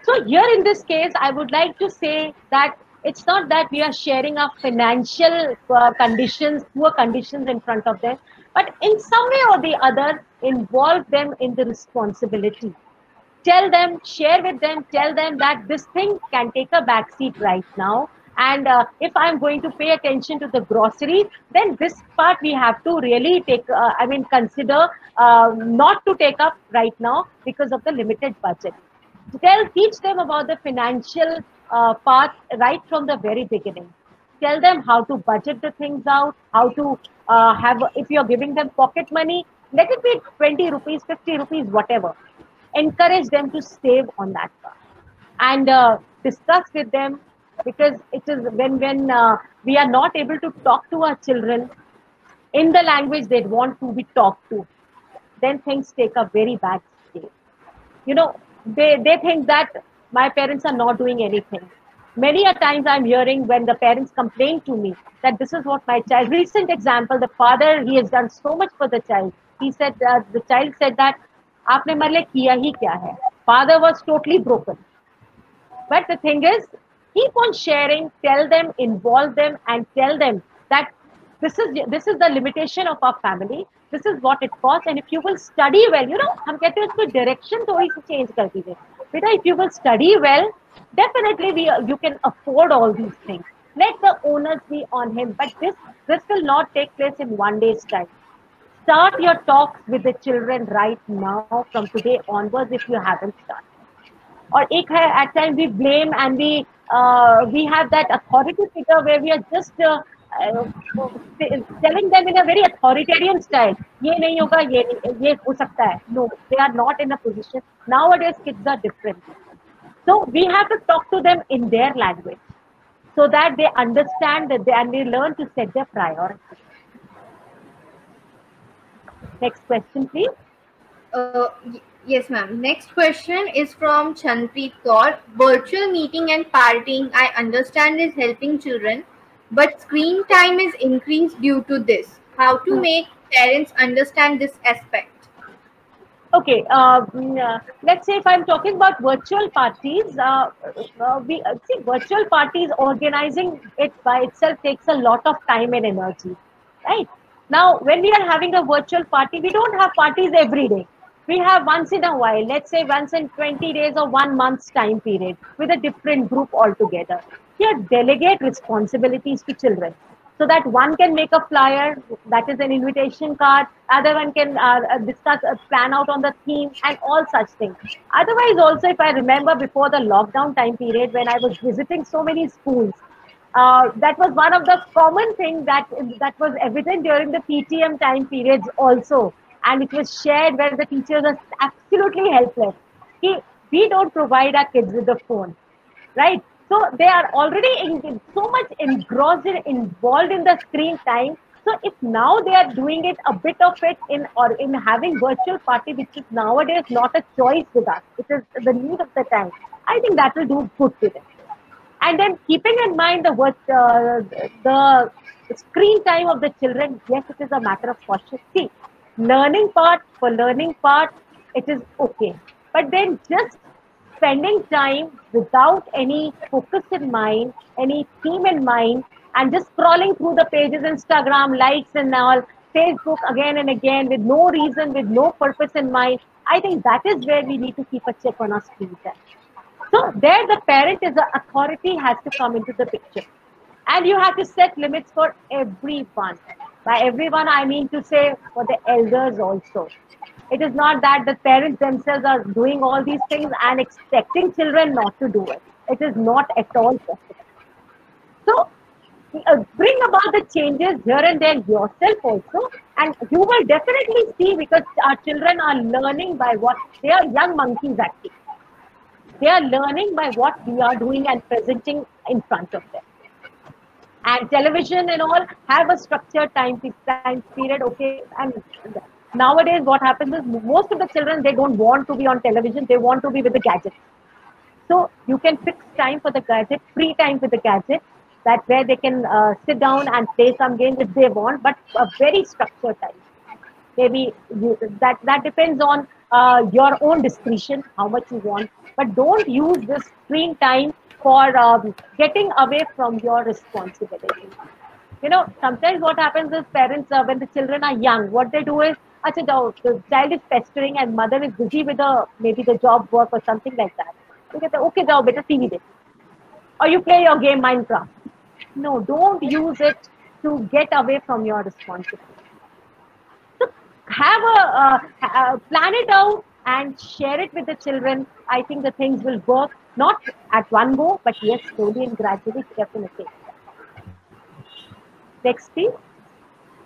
So here in this case, I would like to say that it's not that we are sharing our financial poor conditions in front of them, but in some way or the other, involve them in the responsibility. Tell them, share with them, tell them that this thing can take a backseat right now. And if I'm going to pay attention to the groceries, then this part we have to really consider not to take up right now because of the limited budget. Teach them about the financial path right from the very beginning. Tell them how to budget the things out, how to if you're giving them pocket money, let it be 20 rupees, 50 rupees, whatever. Encourage them to save on that path, and discuss with them, because it is when we are not able to talk to our children in the language they want to be talked to, then things take a very bad state. They think that my parents are not doing anything. Many a times I'm hearing when the parents complain to me that this is what my child, recent example, the father, he has done so much for the child. He said, the child said that आपने मेरे लिए किया ही क्या है. Father was totally broken. But the thing is, keep on sharing, tell them, involve them, and tell them that this is the limitation of our family. This is what it costs, and if you will study well, हम कहते हैं उसको direction थोड़ी सी change कर दीजिए. बेटा, if you will study well, definitely you can afford all these things. Let the onus be on him, but this will not take place in one day's time. Start your talks with the children right now from today onwards if you haven't started. Or ek hai, at times we blame and we have that authority figure where we are just telling them in a very authoritarian style. ये नहीं होगा, ये हो सकता है. No, they are not in a position. Nowadays, kids are different. So we have to talk to them in their language so that they understand and they learn to set their priorities. Next question, please. Yes, ma'am. Next question is from Chanpreet Kaur. Virtual meeting and partying, I understand, is helping children, but screen time is increased due to this. How to make parents understand this aspect? Okay, let's say if I'm talking about virtual parties, we see virtual parties, organizing it by itself takes a lot of time and energy, right? Now, when we are having a virtual party, we don't have parties every day. We have once in a while, let's say once in 20 days or 1 month's time period with a different group altogether. Here, delegate responsibilities to children so that one can make a flyer, that is an invitation card, other one can discuss, plan out on the theme and all such things. Otherwise also, if I remember before the lockdown time period when I was visiting so many schools, That was one of the common things that was evident during the PTM time periods also, and it was shared where the teachers are absolutely helpless. He, we don't provide our kids with the phone, right? So they are already so much engrossed and involved in the screen time. So if now they are doing it, a bit of it in or in having virtual party, which is nowadays not a choice with us, it is the need of the time. I think that will do good to them. And then keeping in mind the screen time of the children, yes, it is a matter of caution. See, learning part for learning part, it is okay. But then just spending time without any focus in mind, any theme in mind, and just scrolling through the pages, Instagram, likes and all, Facebook again and again with no reason, with no purpose in mind. I think that is where we need to keep a check on our screen time. So there the parent is the authority has to come into the picture. And you have to set limits for everyone. By everyone, I mean to say for the elders also. It is not that the parents themselves are doing all these things and expecting children not to do it. It is not at all possible. So bring about the changes here and there yourself also, and you will definitely see because our children are learning by what they are young monkeys actually. They are learning by what we are doing and presenting in front of them. And television and all have a structured time period. Okay, and nowadays what happens is most of the children they don't want to be on television. They want to be with the gadgets. So you can fix time for the gadget, free time with the gadget, that where they can sit down and play some games if they want, but a very structured time. Maybe that depends on your own discretion, how much you want. But don't use this screen time for getting away from your responsibility. You know, sometimes what happens is parents, when the children are young, what they do is, Acha, the child is pestering and mother is busy with maybe the job work or something like that. You get the, okay, jao, beta TV de. Or you play your game Minecraft. No, don't use it to get away from your responsibility. So have plan it out and share it with the children. I think the things will work not at one go, but yes, slowly and gradually, definitely. Next, please.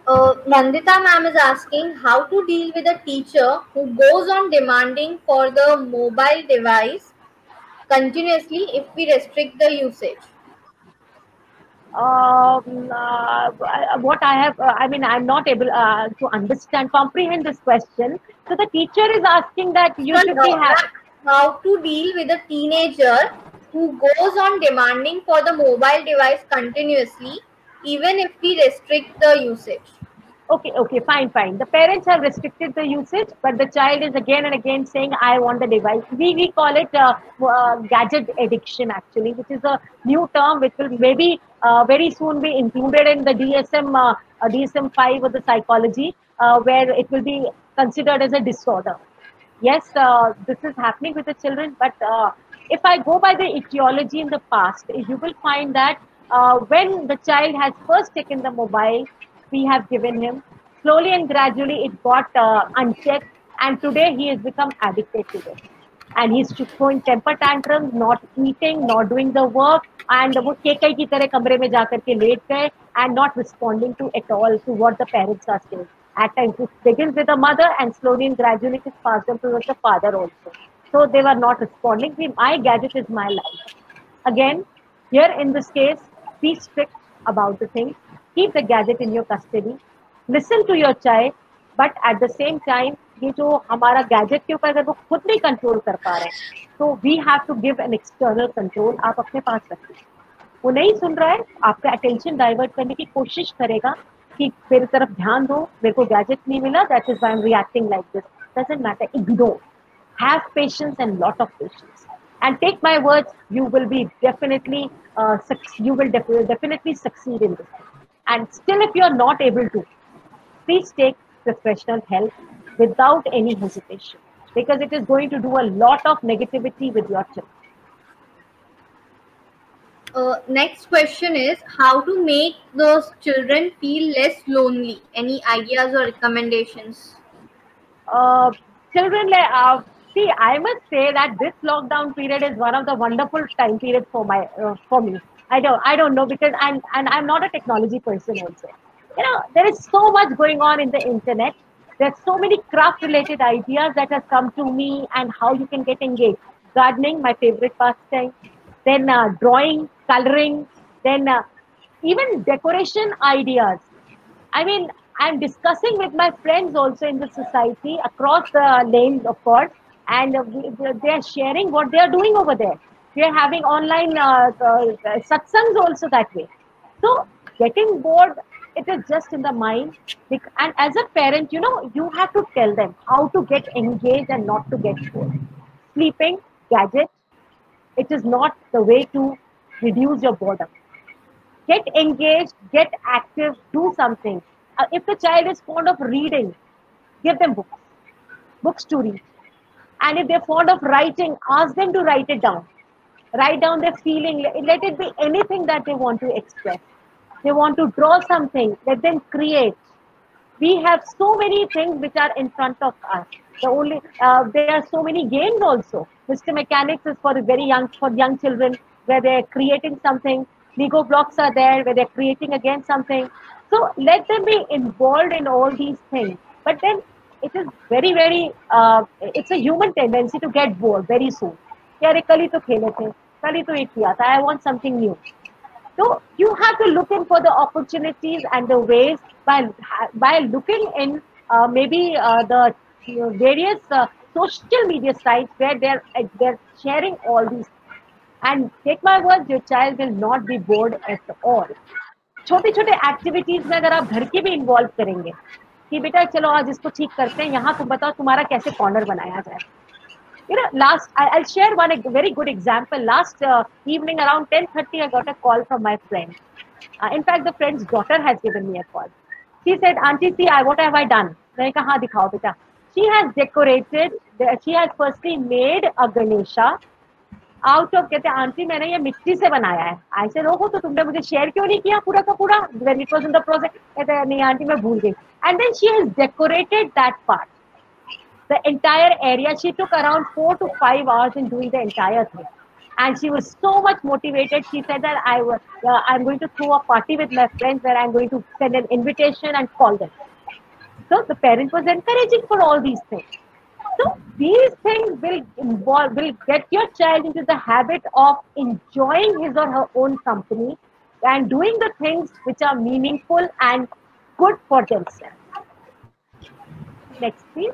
Nandita ma'am is asking how to deal with a teacher who goes on demanding for the mobile device continuously if we restrict the usage. What I have, I mean, I'm not able to understand, comprehend this question. So the teacher is asking that you should be happy. How to deal with a teenager who goes on demanding for the mobile device continuously, even if we restrict the usage. Okay, fine. The parents have restricted the usage, but the child is again and again saying, I want the device. We call it gadget addiction, actually, which is a new term which will maybe very soon be included in the DSM-5 of the psychology, where it will be considered as a disorder. Yes, this is happening with the children, but if I go by the etiology in the past, you will find that when the child has first taken the mobile, we have given him. Slowly and gradually, it got unchecked, and today he has become addicted to it. And he's throwing temper tantrums, not eating, not doing the work, and वो केकई की तरह कमरे में जाकर के late गए and not responding to at all to what the parents are saying. At times, it begins with the mother, and slowly and gradually, it is passed on towards the father also. So they were not responding. My gadget is my life. Again, here in this case, be strict about the things. Keep the gadget in your custody. Listen to your child, but at the same time, ये जो हमारा gadget के ऊपर अगर वो खुद नहीं control कर पा रहे हैं, तो we have to give an external control. आप अपने पास रखिए. वो नहीं सुन रहा है, आपका अटेंशन डाइवर्ट करने की कोशिश करेगा कि मेरी तरफ ध्यान दो, मेरे को गैजेट नहीं मिला, that is why I am reacting like this. Doesn't matter, ignore. Have patience and lot of patience. And take my words, you will be definitely you will definitely succeed in this. And still, if you are not able to, please take professional help without any hesitation, because it is going to do a lot of negativity with your children. Next question is how to make those children feel less lonely. Any ideas or recommendations? Children, see, I must say that this lockdown period is one of the wonderful time periods for me. I don't know because I'm not a technology person also. There is so much going on in the internet. There's so many craft related ideas that have come to me and how you can get engaged. Gardening, my favorite pastime. Then drawing, coloring. Then even decoration ideas. I mean, I'm discussing with my friends also in the society across the lanes, of course, and they are sharing what they are doing over there. We are having online satsangs also that way. So, getting bored, it is just in the mind. And as a parent, you have to tell them how to get engaged and not to get bored. Sleeping, gadget, it is not the way to reduce your boredom. Get engaged, get active, do something. If the child is fond of reading, give them books to read. And if they're fond of writing, ask them to write it down. Write down their feeling. Let it be anything that they want to express. They want to draw something, let them create. We have so many things which are in front of us. There are so many games also. Mr. Mechanics is for young children where they're creating something. Lego blocks are there where they're creating again something. So let them be involved in all these things. But then it is it's a human tendency to get bored very soon. यार कल ही तो खेले थे, कल ही तो ये किया था. I want something new. So you have to look in for the opportunities and the ways by looking in maybe the various social media sites where they're sharing all these. And take my word, your child will not be bored at all. छोटे छोटे activities में अगर आप घर के भी involve करेंगे कि बेटा चलो आज इसको ठीक करते हैं, यहाँ तुम बताओ तुम्हारा कैसे कॉर्नर बनाया जाए. I'll share one very good example. Last evening around 10:30, I got a call from my friend. In fact, the friend's daughter has given me a call. She said, "Auntie, see, what have I done?" मैंने कहा, हाँ दिखाओ बेटा. She has decorated. She has firstly made a Ganesha out of, कहते हैं aunty मैंने ये मिट्टी से बनाया है. ऐसे लोगों तो तुमने मुझे शेयर क्यों नहीं किया पूरा का पूरा when it was in the process. कहते हैं नहीं आंटी मैं भूल गई. And then she has decorated that part. The entire area. She took around 4 to 5 hours in doing the entire thing. And she was so much motivated. She said that I'm going to throw a party with my friends where I'm going to send an invitation and call them. So the parent was encouraging for all these things. So these things will get your child into the habit of enjoying his or her own company and doing the things which are meaningful and good for themselves. Next, please.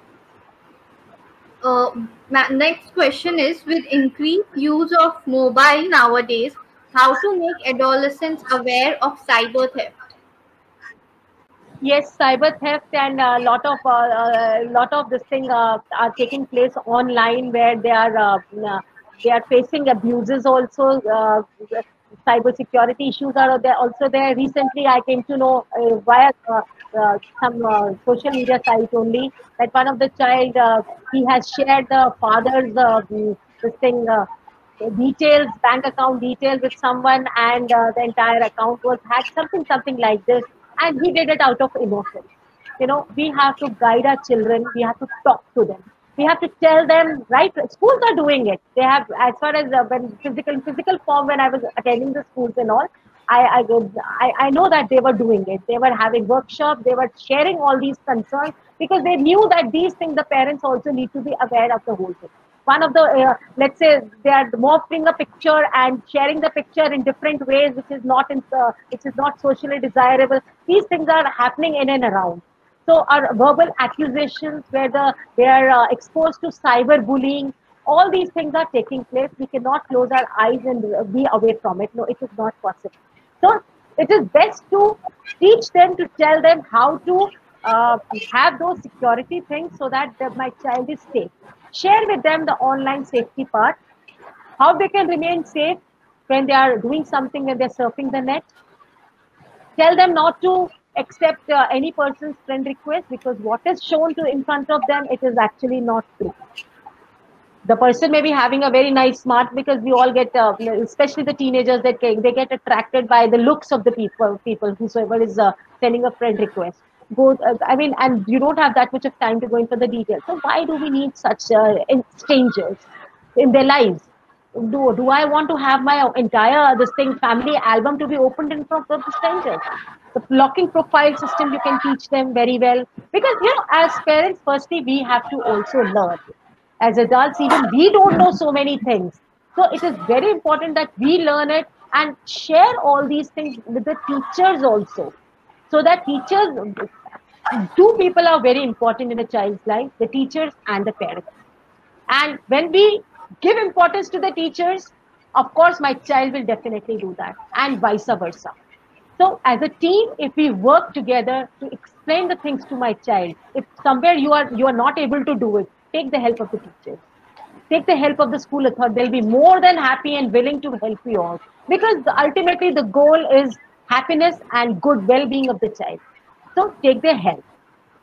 Next question is, with increased use of mobile nowadays, how to make adolescents aware of cyber theft? Yes, cyber theft and a lot of this thing are taking place online where they are facing abuses also. Cyber security issues are there also there. Recently, I came to know via some social media site only that one of the child he has shared the father's this thing. Details, bank account details with someone, and the entire account was hacked, something like this, and he did it out of innocence. We have to guide our children, we have to talk to them, we have to tell them, right? Schools are doing it. They have, as far as when physical form, when I was attending the schools and all, I know that they were doing it. They were having workshops, they were sharing all these concerns because they knew that these things the parents also need to be aware of the whole thing. One of the let's say they are morphing a picture and sharing the picture in different ways, which is not socially desirable. These things are happening in and around. So our verbal accusations, where they are exposed to cyber bullying, all these things are taking place. We cannot close our eyes and be away from it. No, it is not possible. So it is best to teach them, to tell them how to have those security things so that my child is safe. Share with them the online safety part, how they can remain safe when they are doing something, when they're surfing the net. Tell them not to accept any person's friend request, because what is shown to in front of them, it is actually not true. The person may be having a very nice smart, because we all get, especially the teenagers, that they get attracted by the looks of the people whosoever is sending a friend request. And you don't have that much of time to go in for the details. So why do we need such strangers in their lives? do I want to have my entire this thing family album to be opened in front of the strangers? The blocking profile system you can teach them very well, because as parents, firstly we have to also learn. As adults, even we don't know so many things. So it is very important that we learn it and share all these things with the teachers also. So that teachers, two people are very important in a child's life, the teachers and the parents. And when we give importance to the teachers, of course, my child will definitely do that, and vice versa. So, as a team, if we work together to explain the things to my child, if somewhere you are not able to do it, take the help of the teachers, take the help of the school authority. They'll be more than happy and willing to help you all, because ultimately the goal is happiness and good well-being of the child. So, take their help.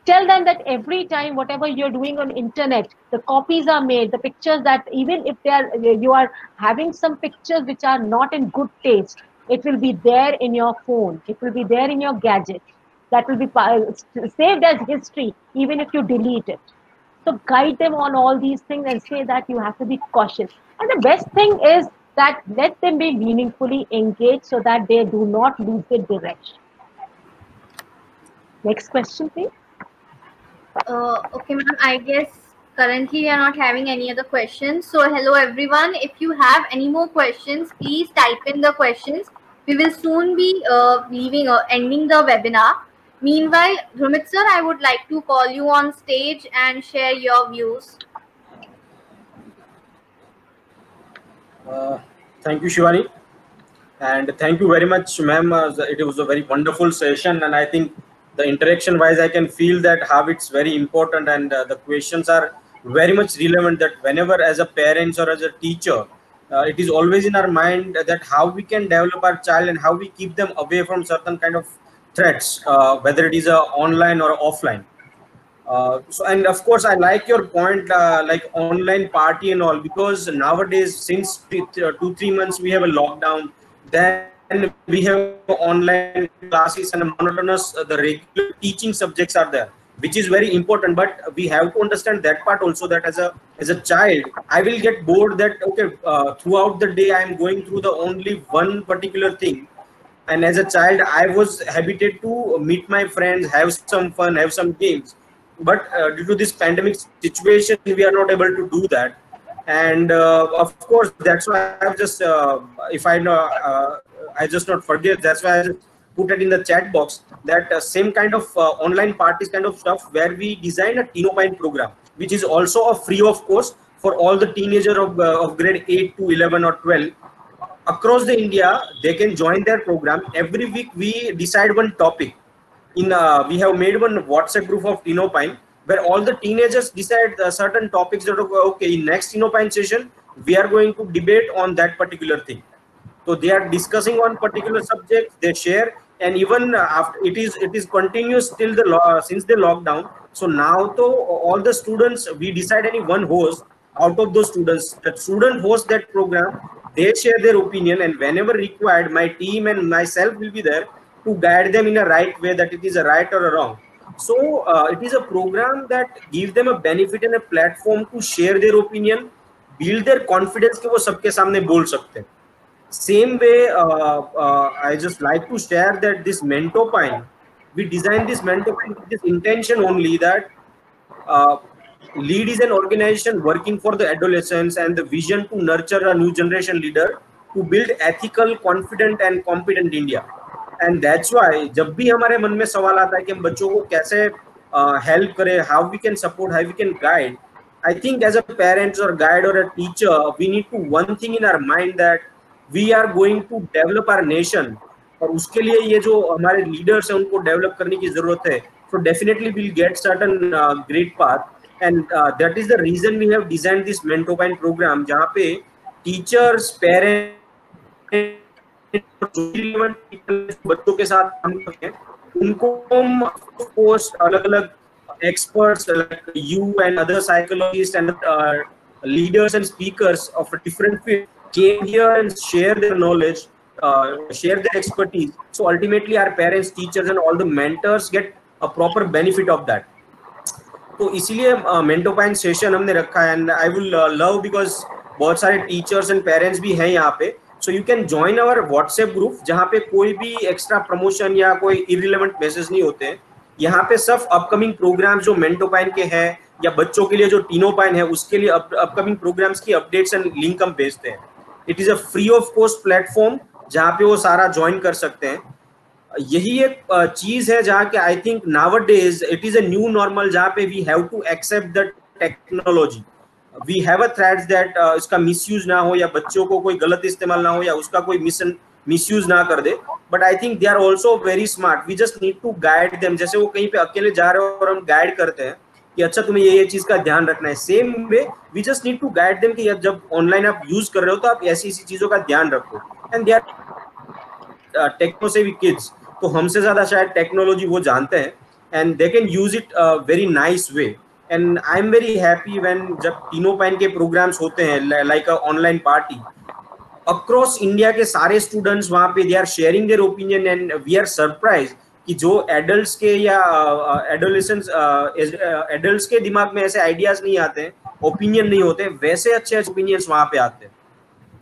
Tell them that every time whatever you're doing on internet, the copies are made, the pictures, that even if you are having some pictures which are not in good taste, it will be there in your phone, it will be there in your gadget, that will be saved as history even if you delete it. So guide them on all these things and say that you have to be cautious. And the best thing is that let them be meaningfully engaged so that they do not lose their direction. Next question, please. Okay, ma'am. I guess currently we are not having any other questions. So hello everyone. If you have any more questions, please type in the questions. We will soon be ending the webinar. Meanwhile, Dhumit sir, I would like to call you on stage and share your views. Thank you, Shivani. And thank you very much, ma'am. It was a very wonderful session, and I think the interaction wise, I can feel that how it's very important, and the questions are very much relevant, that whenever as a parents or as a teacher, it is always in our mind that how we can develop our child and how we keep them away from certain kind of threats, whether it is online or offline. So, and of course, I like your point, like online party and all, because nowadays, since 2-3 months, we have a lockdown, then we have online classes and monotonous, the regular teaching subjects are there, which is very important. But we have to understand that part also, that as a child, I will get bored that, okay, throughout the day, I am going through the only one particular thing. And as a child, I was habited to meet my friends, have some fun, have some games. But due to this pandemic situation, we are not able to do that. And of course, that's why I've just, if I know, I just not forget, that's why I just put it in the chat box, that same kind of online parties kind of stuff, where we design a Teenopine program, which is also a free of course for all the teenagers of grade 8 to 11 or 12. Across the India, they can join their program. Every week, we decide one topic. We have made one WhatsApp group of Teenopine, where all the teenagers decide certain topics that, okay, in next Teenopine session, we are going to debate on that particular thing. So they are discussing on particular subjects, they share, and even after it is continuous till since the lockdown. So now, to all the students, we decide any one host out of those students. That student hosts that program, they share their opinion, and whenever required, my team and myself will be there to guide them in a right way, that it is a right or a wrong. So it is a program that gives them a benefit and a platform to share their opinion, build their confidence कि वो सबके सामने बोल सकते हैं. Same way, I just like to share that this Mentopine, we designed this Mentopine with this intention only, that LEAD is an organization working for the adolescents and the vision to nurture a new generation leader to build ethical, confident and competent India. And that's why जब भी हमारे मन में सवाल आता है कि हम बच्चों को कैसे help करें, how we can support, how we can guide, I think as a parents or guide or a teacher, we need to one thing in our mind, that we are going to develop our nation, और उसके लिए ये जो हमारे leaders हैं उनको develop करने की जरूरत है. So definitely we'll get certain great path, and that is the reason we have designed this Mentopine program, जहाँ पे teachers, parents, बच्चों के साथ काम करते हैं, उनको हम पोस्ट अलग-अलग experts like you and other psychologists and leaders and speakers of a different field came here and share their knowledge, share their expertise. So ultimately, our parents, teachers, and all the mentors get a proper benefit of that. तो इसीलिए Mentopine session हमने रखा है, and I will love, because बहुत सारे teachers and parents भी हैं यहाँ पे, so you can join our WhatsApp group जहाँ पे कोई भी एक्स्ट्रा प्रमोशन या कोई इररिलेवेंट मैसेज नहीं होते हैं। यहाँ पे सब अपकमिंग प्रोग्राम जो मेंटोपाइन के हैं या बच्चों के लिए जो टीनोपाइन है उसके लिए अपकमिंग प्रोग्राम्स की अपडेट्स एंड लिंक हम भेजते हैं। It is a free of cost platform जहाँ पे वो सारा ज्वाइन कर सकते हैं। यही एक चीज है जहाँ के I think nowadays it is a new normal जहाँ पे we have to accept the technology. We have a threats that इसका मिसयूज ना हो या बच्चों को कोई गलत इस्तेमाल ना हो या उसका कोई मिसयूज ना कर दे, but I think they are also very smart. We just need to guide them. जैसे वो कहीं पे अकेले जा रहे हो और हम गाइड करते हैं कि अच्छा तुम्हें ये चीज का ध्यान रखना है, same way we just need to guide them कि जब ऑनलाइन आप यूज कर रहे हो तो आप ऐसी ऐसी चीजों का ध्यान रखो। And they are techno savvy kids, तो हमसे ज्यादा शायद टेक्नोलॉजी वो जानते हैं and they can use it very nice way. And I am very happy when जब टीनोपाइन के प्रोग्राम्स होते हैं like a online party across India के सारे स्टूडेंट्स वहां पे they are sharing their opinion and we are surprise कि जो एडल्ट्स के या एडल्ट्स के दिमाग में ऐसे आइडियाज नहीं आते हैं, ओपिनियन नहीं होते, वैसे अच्छे अच्छे ओपिनियंस वहां पे आते हैं।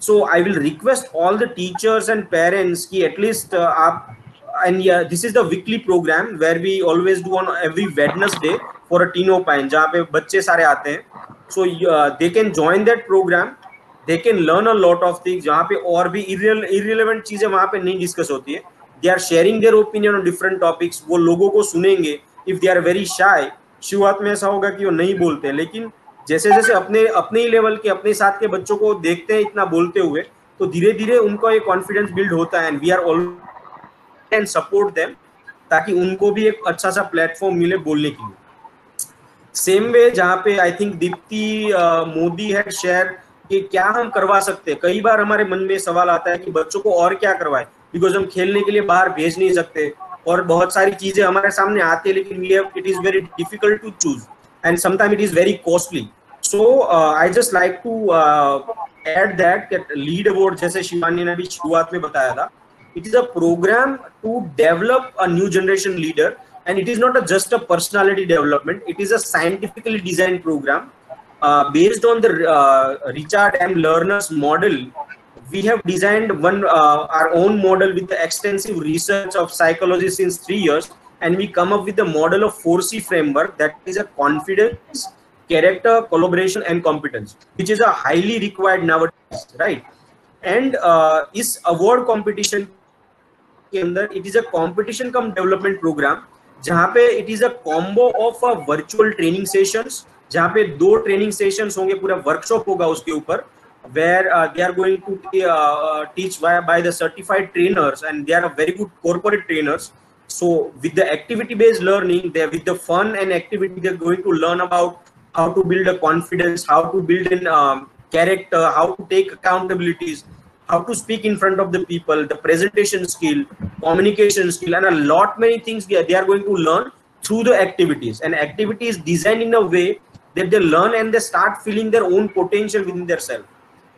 So I will request all the teachers and parents कि एटलीस्ट आप and yeah, this is the weekly program where we always do on every Wednesday for a Teenopine जहाँ पे बच्चे सारे आते हैं। So they can join that program, they can learn a lot of things जहाँ पे और भी irrelevant चीजें वहाँ पे नहीं डिस्कस होती है। They are sharing their opinion on different topics, वो लोगों को सुनेंगे। If they are very shy, शुरुआत में ऐसा होगा कि वो नहीं बोलते हैं, लेकिन जैसे जैसे अपने ही लेवल के अपने साथ के बच्चों को देखते हैं इतना बोलते हुए, तो धीरे धीरे उनका एक कॉन्फिडेंस बिल्ड होता है and we are all and support them ताकि उनको भी एक अच्छा सा प्लेटफॉर्म मिले बोलने के लिए। सेम वे जहाँ पे I think Deepti Modi had share कि क्या हम करवा सकते हैं। कई बार हमारे मन में सवाल आता है कि बच्चों को और क्या करवाए, बिकॉज हम खेलने के लिए बाहर भेज नहीं सकते और बहुत सारी चीजें हमारे सामने आती है, लेकिन it is very difficult to choose and sometime it is very costly. So I just like to add that lead award जैसे शिवानी ने भी शुरुआत में बताया था, it is a program to develop a new generation leader, and it is not just a personality development, it is a scientifically designed program based on the Richard M. Lerner's model. We have designed our own model with the extensive research of psychology since 3 years, and we come up with the model of 4C framework, that is a confidence, character, collaboration and competence, which is a highly required nowadays, right? And इस award competition के अंदर it is a competition cum development programme जहां पे it is a combo of a virtual training sessions, जहां पे 2 training sessions होंगे, पूरा workshop होगा उसके ऊपर, where they are going to teach by the certified trainers and they are a very good corporate trainers. So with the activity based learning, they with the fun and activity they are going to learn about how to build a confidence, how to build in character, how to take accountabilities, how to speak in front of the people, the presentation skill, communication skill, and a lot many things they are going to learn through the activities. And activity is designed in a way that they learn and they start feeling their own potential within themselves.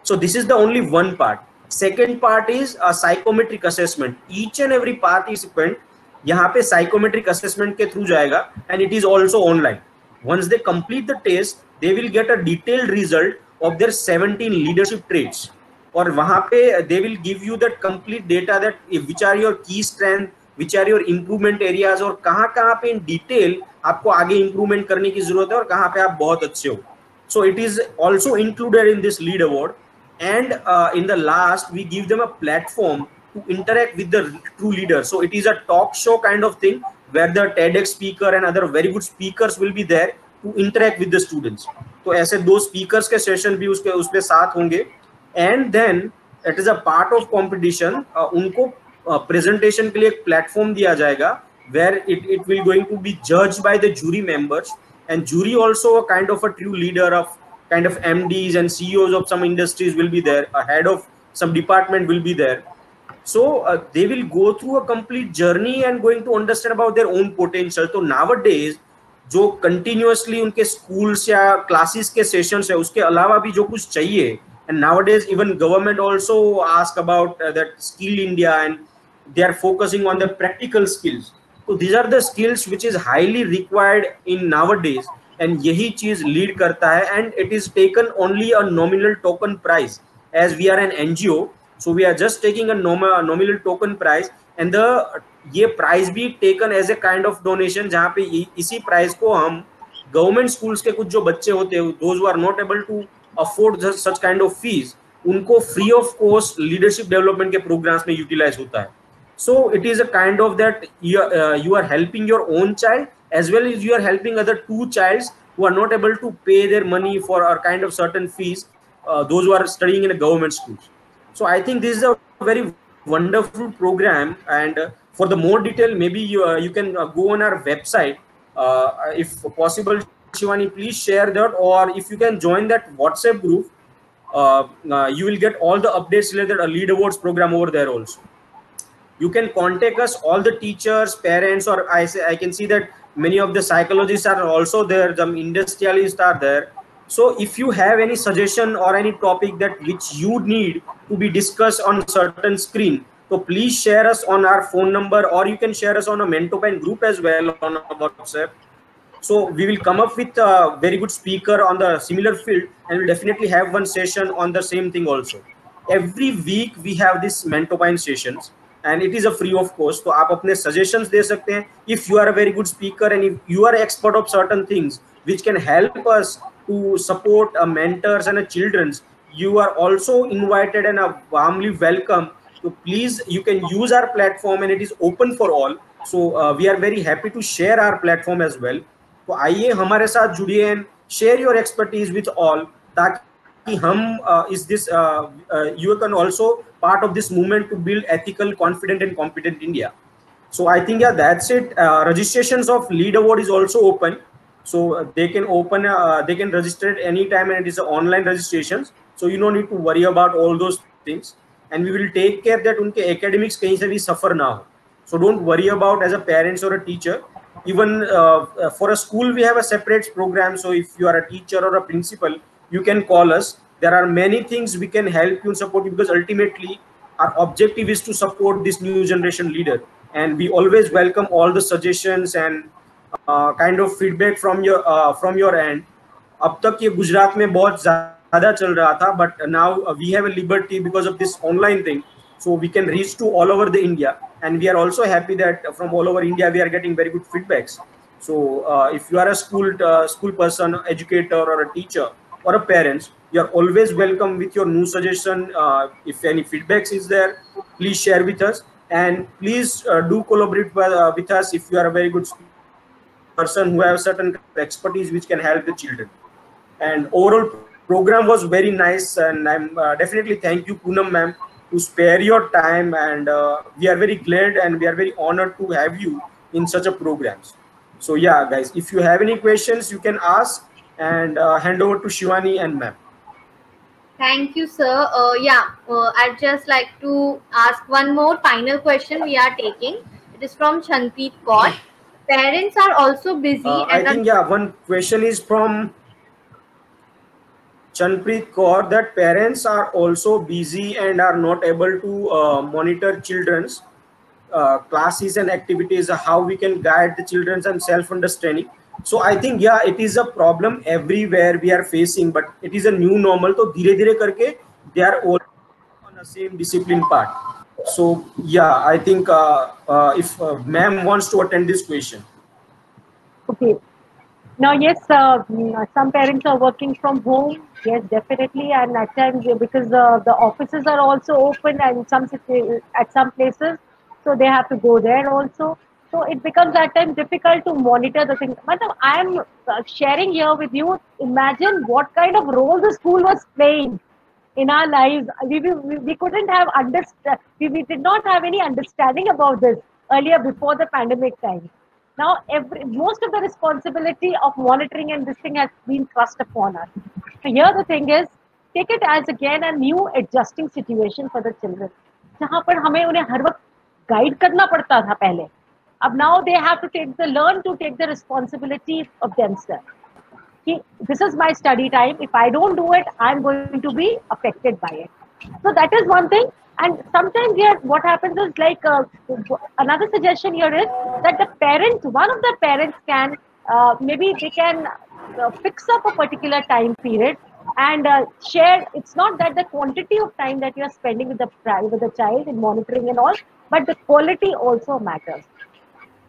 So this is the only one part. Second part is a psychometric assessment. Each and every participant यहाँ पे psychometric assessment के through जाएगा, and it is also online. Once they complete the test, they will get a detailed result of their 17 leadership traits, और वहां पे they will give you that complete data that which are your key strength, which are your improvement areas, और कहाँ पे in detail आपको आगे improvement करने की जरूरत है और कहाँ पे आप बहुत अच्छे हो. So it is also included in this lead award, and in the last we give them a platform to interact with the true leaders. So it is a talk show kind of thing where the TEDx speaker and other very good speakers will be there to interact with the students. तो ऐसे 2 speakers के session भी उसके साथ होंगे, and then it is a part of competition. उनको presentation के लिए एक platform दिया जाएगा where it will going to be judged by the jury members, and jury also a kind of a true leader of kind of MDs and CEOs of some industries will be there, a head of some department will be there. So they will go through a complete journey and going to understand about their own potential. तो nowadays जो continuously उनके schools या classes के sessions है, उसके अलावा भी जो कुछ चाहिए, and nowadays even government also ask about that skill India, and they are focusing on the practical skills. So these are the skills which is highly required in nowadays, and यही चीज lead करता है, and it is taken only a nominal token price as we are an NGO, so we are just taking a nominal token price, and the ये price भी taken as a kind of donation, जहाँ पे इसी price को हम government schools के कुछ जो बच्चे होते हैं, those who are not able to afford such kind of fees, उनको free of cost leadership development के प्रोग्राम्स में यूटिलाइज होता है. So it is a kind of that you are helping your own child as well as you are helping other two childs who are not able to pay their money for a kind of certain fees, those who are studying in a government schools. So I think this is a very wonderful program, and for the more detail, maybe you can go on our website, if possible. Shivani, please share that, or if you can join that WhatsApp group, you will get all the updates related to a Lead Awards program over there also. You can contact us, all the teachers, parents, or I can see that many of the psychologists are also there, the industrialists are there. So if you have any suggestion or any topic that which you need to be discussed on certain screen, so please share us on our phone number, or you can share us on a Mentopen group as well on WhatsApp. So we will come up with a very good speaker on the similar field, and we'll definitely have one session on the same thing also. Every week we have this Mentopen sessions, and it is a free of cost. तो आप अपने suggestions दे सकते हैं. If you are a very good speaker and if you are expert of certain things which can help us to support mentors and childrens, you are also invited and warmly welcome. So please, you can use our platform, and it is open for all. So we are very happy to share our platform as well. तो आइए हमारे साथ जुड़िए and share your expertise with all, ताकि हम is this you can also part of this movement to build ethical, confident and competent India. So I think that's it. Registrations of Lead Award is also open, so they can open they can register at any time, and it is online registrations, so you don't need to worry about all those things, and we will take care that उनके academics कहीं से भी suffer ना हो. So don't worry about as a parents or a teacher. Even for a school we have a separate program, so if you are a teacher or a principal, you can call us. There are many things we can help you and support you, because ultimately our objective is to support this new generation leader, and we always welcome all the suggestions and kind of feedback from your end. अब तक ये गुजरात में बहुत ज़्यादा चल रहा था, but now we have a liberty because of this online thing, so we can reach to all over the India, and we are also happy that from all over India we are getting very good feedbacks. So if you are a school person, educator or a teacher or a parent, you are always welcome with your new suggestion. If any feedbacks is there, please share with us, and please do collaborate with us if you are a very good person who have certain expertise which can help the children. And overall program was very nice, and I'm definitely thank you Poonam ma'am to spare your time, and we are very glad and we are very honored to have you in such a programs. So yeah guys, if you have any questions you can ask, and hand over to Shivani and ma'am. Thank you, sir. I'd just like to ask one more final question we are taking. It is from Chanpreet Kaur. Parents are also busy. I think one question is from Chanpreet Kaur, that parents are also busy and are not able to monitor children's classes and activities, how we can guide the children and self-understanding. So I think it is a problem everywhere we are facing, but it is a new normal. So धीरे धीरे करके they are all on the same discipline part. So I think if ma'am wants to attend this question. Okay. Now yes, some parents are working from home. Yes, definitely, and at times because the offices are also open, and at some places, so they have to go there also. So it becomes at times difficult to monitor the thing. But I am sharing here with you. Imagine what kind of role the school was playing in our lives. We couldn't have we did not have any understanding about this earlier before the pandemic time. Now most of the responsibility of monitoring and this thing has been thrust upon us. So here the thing is, take it as again a new adjusting situation for the children. जहाँ पर हमें उन्हें हर वक्त guide करना पड़ता था पहले. Now they have to learn to take the responsibility of themselves. This is my study time. If I don't do it, I'm going to be affected by it. So that is one thing. And sometimes here, what happens is like another suggestion here is that one of the parents can maybe they can fix up a particular time period and share. It's not that the quantity of time that you are spending with the child in monitoring and all, but the quality also matters.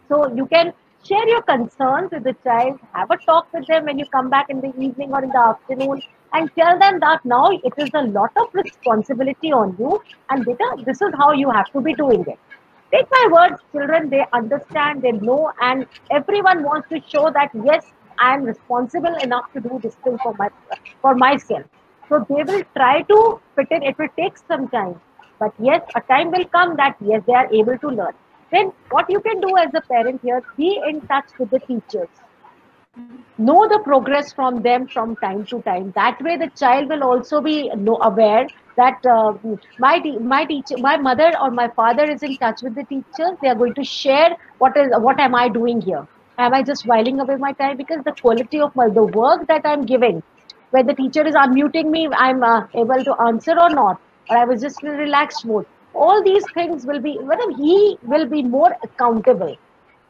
So you can share your concerns with the child, have a talk with them when you come back in the evening or in the afternoon, and tell them that now it is a lot of responsibility on you, and beta, this is how you have to be doing it. Take my words, children, they understand, they know, and everyone wants to show that yes, I am responsible enough to do this thing for myself. So they will try to fit in. It will take some time, but yes, a time will come that yes, they are able to learn. Then what you can do as a parent here, be in touch with the teachers. Know the progress from them from time to time. That way the child will also be aware that my teacher, my mother or my father is in touch with the teachers. They are going to share what am I doing here. Am I just whiling away my time? Because the quality of the work that I'm giving, when the teacher is unmuting me, I'm able to answer or not, or I was just in a relaxed mode. All these things will be, whether he will be more accountable.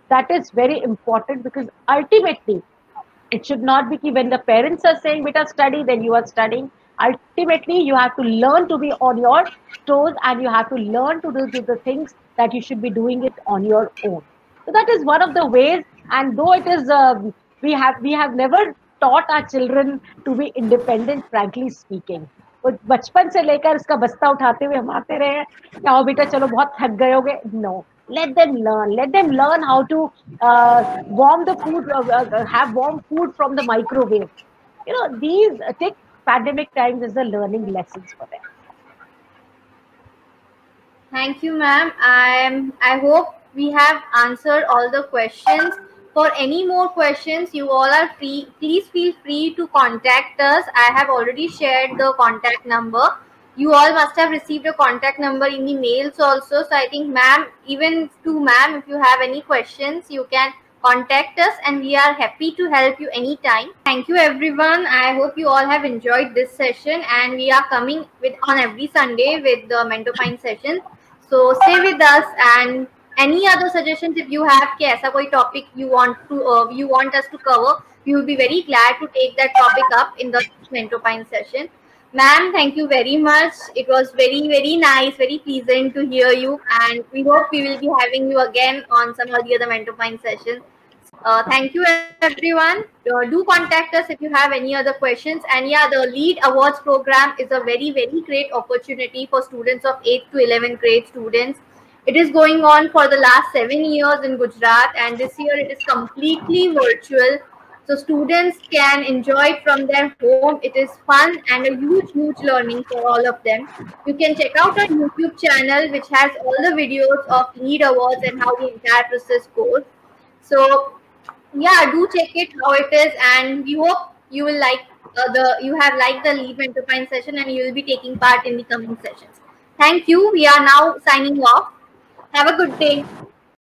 That is very important, because ultimately it should not be when the parents are saying beta study, then you are studying. Ultimately you have to learn to be on your toes, and you have to learn to do the things that you should be doing it on your own. So that is one of the ways. And though it is we have never taught our children to be independent, frankly speaking. वो बचपन से लेकर इसका बस्ता उठाते हुए हम आते रहे हैं, क्या हो बेटा चलो बहुत थक गए होगे. No, let them learn how to warm the food, have warm food from the microwave. These take pandemic times as the learning lessons for them. Thank you, ma'am. I hope we have answered all the questions. For any more questions, you all are free. Please feel free to contact us. I have already shared the contact number. You all must have received a contact number in the mails also. So I think, ma'am, even to ma'am, if you have any questions, you can contact us and we are happy to help you anytime. Thank you, everyone. I hope you all have enjoyed this session, and we are coming on every Sunday with the Mentopine session. So stay with us, and any other suggestions if you have कि ऐसा कोई topic you want us to cover, we will be very glad to take that topic up in the Mentopine session. Ma'am, thank you very much. It was very, very nice, very pleasant to hear you, and we hope we will be having you again on some of the other Mentopine sessions. Thank you, everyone. Do contact us if you have any other questions. And yeah, the LEAD Awards program is a very, very great opportunity for students of 8th to 11th grade students. It is going on for the last 7 years in Gujarat, and this year it is completely virtual. So students can enjoy it from their home. It is fun and a huge, huge learning for all of them. You can check out our YouTube channel, which has all the videos of LEAD Awards and how the entire process goes. So yeah, do check it how it is, and we hope you will like you have liked the LEAD Mentopine session, and you will be taking part in the coming sessions. Thank you. We are now signing off. Have a good day.